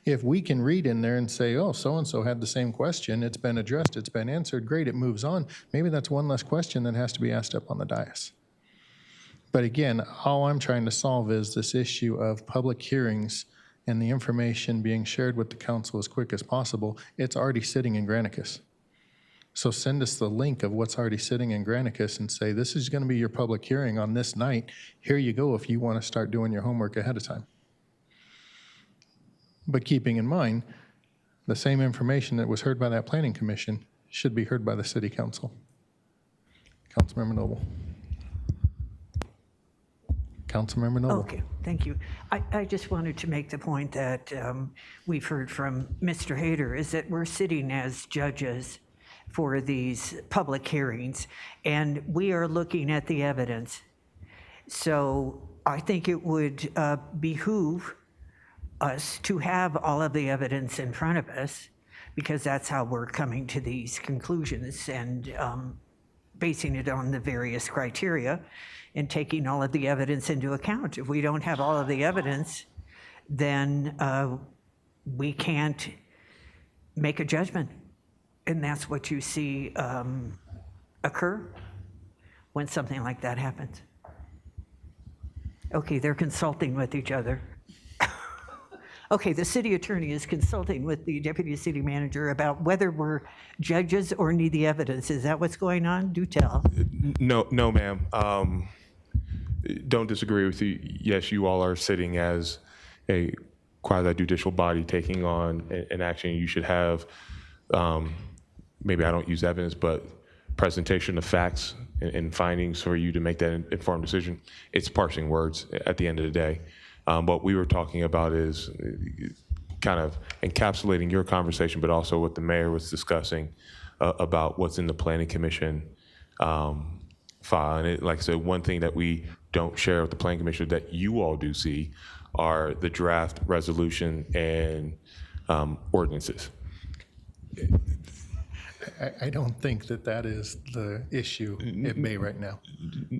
Speaker 1: If we can read in there and say, oh, so-and-so had the same question, it's been addressed, it's been answered, great, it moves on, maybe that's one less question that has to be asked up on the dais. But again, all I'm trying to solve is this issue of public hearings and the information being shared with the council as quick as possible. It's already sitting in Granicus. So send us the link of what's already sitting in Granicus and say, this is going to be your public hearing on this night. Here you go if you want to start doing your homework ahead of time. But keeping in mind, the same information that was heard by that planning commission should be heard by the city council. Councilmember Noble. Councilmember Noble.
Speaker 6: Okay, thank you. I just wanted to make the point that we've heard from Mr. Hayter, is that we're sitting as judges for these public hearings, and we are looking at the evidence. So I think it would behoove us to have all of the evidence in front of us, because that's how we're coming to these conclusions and basing it on the various criteria and taking all of the evidence into account. If we don't have all of the evidence, then we can't make a judgment. And that's what you see occur when something like that happens. Okay, they're consulting with each other. Okay, the city attorney is consulting with the deputy city manager about whether we're judges or need the evidence. Is that what's going on? Do tell.
Speaker 12: No, ma'am. Don't disagree with you. Yes, you all are sitting as a quasi-judicial body taking on an action. You should have, maybe I don't use evidence, but presentation of facts and findings for you to make that informed decision. It's parsing words at the end of the day. What we were talking about is kind of encapsulating your conversation, but also what the mayor was discussing about what's in the planning commission file. And like I said, one thing that we don't share with the planning commission that you all do see are the draft resolution and ordinances.
Speaker 1: I don't think that is the issue at bay right now.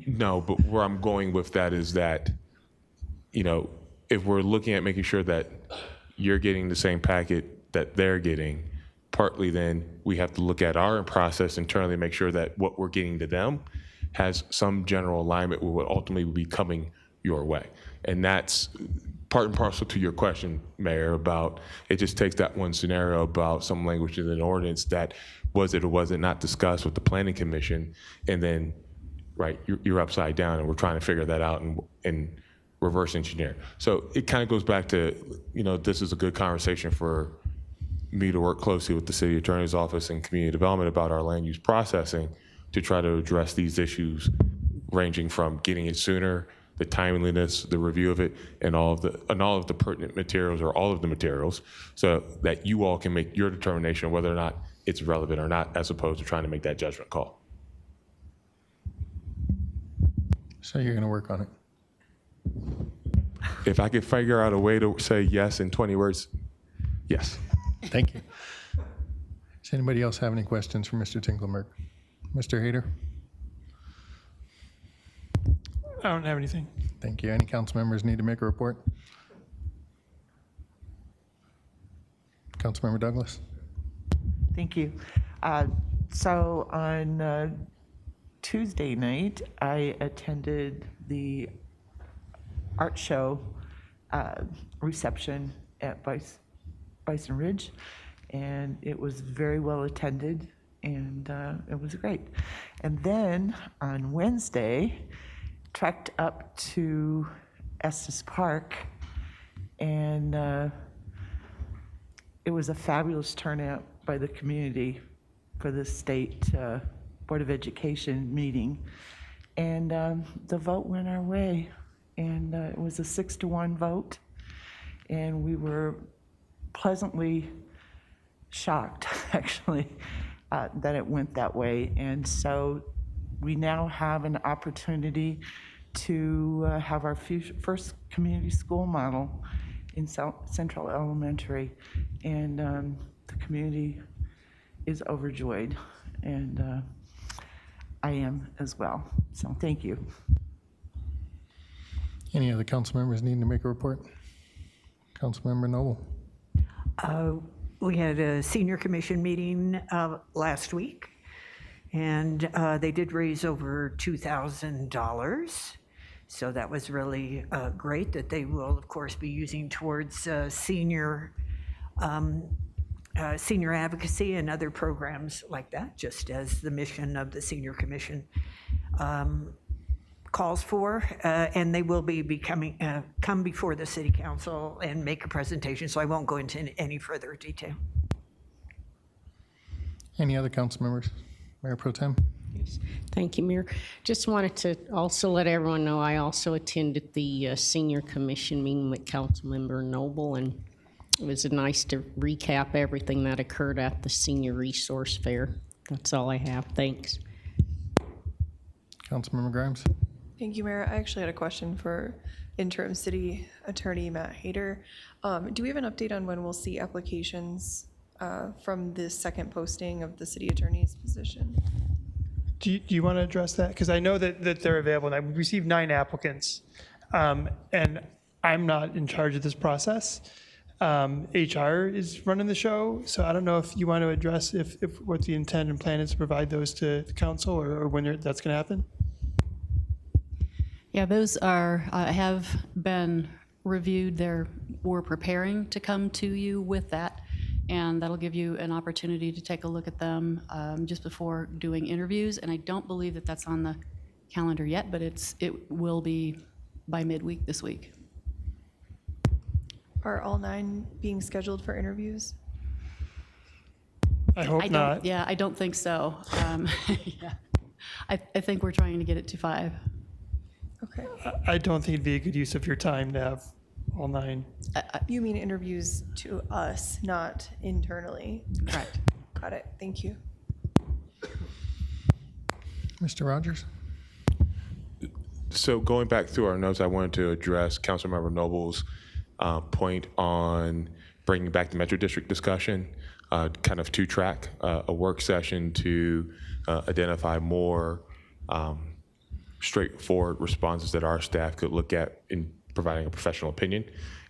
Speaker 12: No, but where I'm going with that is that, you know, if we're looking at making sure that you're getting the same packet that they're getting, partly then we have to look at our process internally to make sure that what we're getting to them has some general alignment with what ultimately will be coming your way. And that's part and parcel to your question, Mayor, about it just takes that one scenario about some language in an ordinance that was it or was it not discussed with the planning commission, and then, right, you're upside down and we're trying to figure that out and reverse engineer. So it kind of goes back to, you know, this is a good conversation for me to work closely with the city attorney's office and community development about our land use processing to try to address these issues, ranging from getting it sooner, the timeliness, the review of it, and all of the pertinent materials, or all of the materials, so that you all can make your determination whether or not it's relevant or not, as opposed to trying to make that judgment call.
Speaker 1: So you're going to work on it?
Speaker 12: If I could figure out a way to say yes in 20 words, yes.
Speaker 1: Thank you. Does anybody else have any questions for Mr. Tinklemerk? Mr. Hayter?
Speaker 15: I don't have anything.
Speaker 1: Thank you. Any council members need to make a report? Councilmember Douglas?
Speaker 9: Thank you. So on Tuesday night, I attended the art show reception at Bison Ridge, and it was very well attended, and it was great. And then on Wednesday, trekked up to Estes Park, and it was a fabulous turnout by the community for the state Board of Education meeting, and the vote went our way, and it was a 6-1 vote, and we were pleasantly shocked, actually, that it went that way. And so we now have an opportunity to have our first community school model in Central Elementary, and the community is overjoyed, and I am as well. So thank you.
Speaker 1: Any other council members needing to make a report? Councilmember Noble?
Speaker 6: We had a senior commission meeting last week, and they did raise over $2,000. So that was really great, that they will, of course, be using towards senior advocacy and other programs like that, just as the mission of the senior commission calls for, and they will be come before the city council and make a presentation, so I won't go into any further detail.
Speaker 1: Any other council members? Mayor Pro Tem?
Speaker 4: Thank you, Mayor. Just wanted to also let everyone know I also attended the Senior Commission meeting with Councilmember Noble, and it was nice to recap everything that occurred at the Senior Resource Fair. That's all I have. Thanks.
Speaker 1: Councilmember Grimes?
Speaker 11: Thank you, Mayor. I actually had a question for Interim City Attorney Matt Hayter. Do we have an update on when we'll see applications from the second posting of the city attorney's position?
Speaker 15: Do you want to address that? Because I know that they're available, and I've received 9 applicants, and I'm not in charge of this process. HR is running the show, so I don't know if you want to address if what the intent and plan is to provide those to the council, or when that's going to happen.
Speaker 13: Yeah, those are, have been reviewed. We're preparing to come to you with that, and that'll give you an opportunity to take a look at them just before doing interviews. And I don't believe that that's on the calendar yet, but it will be by midweek this week.
Speaker 11: Are all 9 being scheduled for interviews?
Speaker 15: I hope not.
Speaker 13: Yeah, I don't think so. Yeah. I think we're trying to get it to 5.
Speaker 11: Okay.
Speaker 15: I don't think it'd be a good use of your time to have all 9.
Speaker 11: You mean interviews to us, not internally?
Speaker 13: Correct.
Speaker 11: Got it. Thank you.
Speaker 1: Mr. Rogers?
Speaker 12: So going back through our notes, I wanted to address Councilmember Noble's point on bringing back the Metro District discussion, kind of 2-track, a work session to identify more straightforward responses that our staff could look at in providing a professional opinion,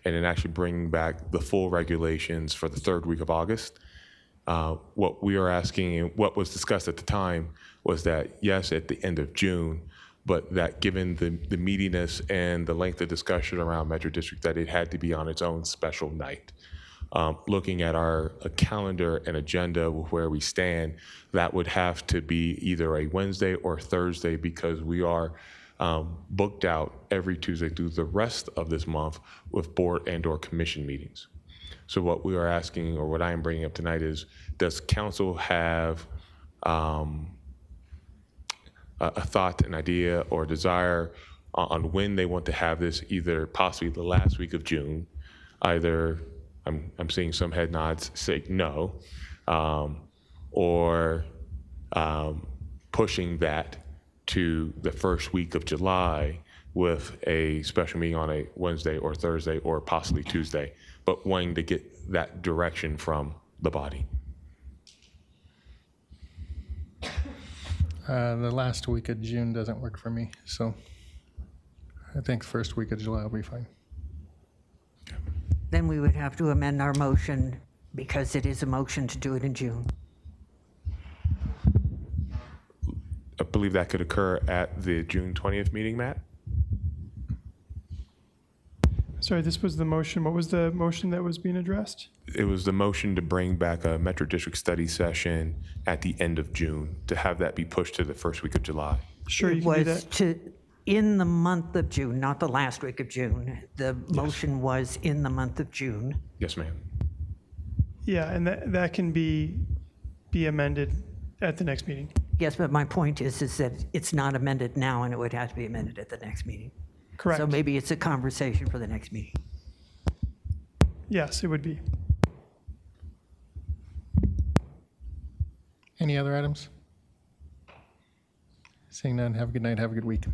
Speaker 12: and then actually bringing back the full regulations for the 3rd week of August. What we are asking, and what was discussed at the time, was that yes, at the end of June, but that given the meatiness and the length of discussion around Metro District, that it had to be on its own special night. Looking at our calendar and agenda with where we stand, that would have to be either a Wednesday or Thursday, because we are booked out every Tuesday through the rest of this month with board and/or commission meetings. So what we are asking, or what I am bringing up tonight, is does council have a thought, an idea, or desire on when they want to have this, either possibly the last week of June, either, I'm seeing some head nods say no, or pushing that to the 1st week of July with a special meeting on a Wednesday or Thursday or possibly Tuesday, but wanting to get that direction from the body.
Speaker 1: The last week of June doesn't work for me, so I think 1st week of July will be fine.
Speaker 6: Then we would have to amend our motion, because it is a motion to do it in June.
Speaker 12: I believe that could occur at the June 20th meeting, Matt?
Speaker 15: Sorry, this was the motion. What was the motion that was being addressed?
Speaker 12: It was the motion to bring back a Metro District study session at the end of June, to have that be pushed to the 1st week of July.
Speaker 15: Sure, you
Speaker 6: It
Speaker 15: can do
Speaker 6: was
Speaker 15: that.
Speaker 6: in the month of June, not the last week of June. The motion was in the month of June.
Speaker 12: Yes, ma'am.
Speaker 15: Yeah, and that can be amended at the next meeting.
Speaker 6: Yes, but my point is that it's not amended now, and it would have to be amended at the next meeting.
Speaker 15: Correct.
Speaker 6: So maybe it's a conversation for the next meeting.
Speaker 15: Yes, it would be.
Speaker 1: Any other items? Seeing none, have a good night, have a good week.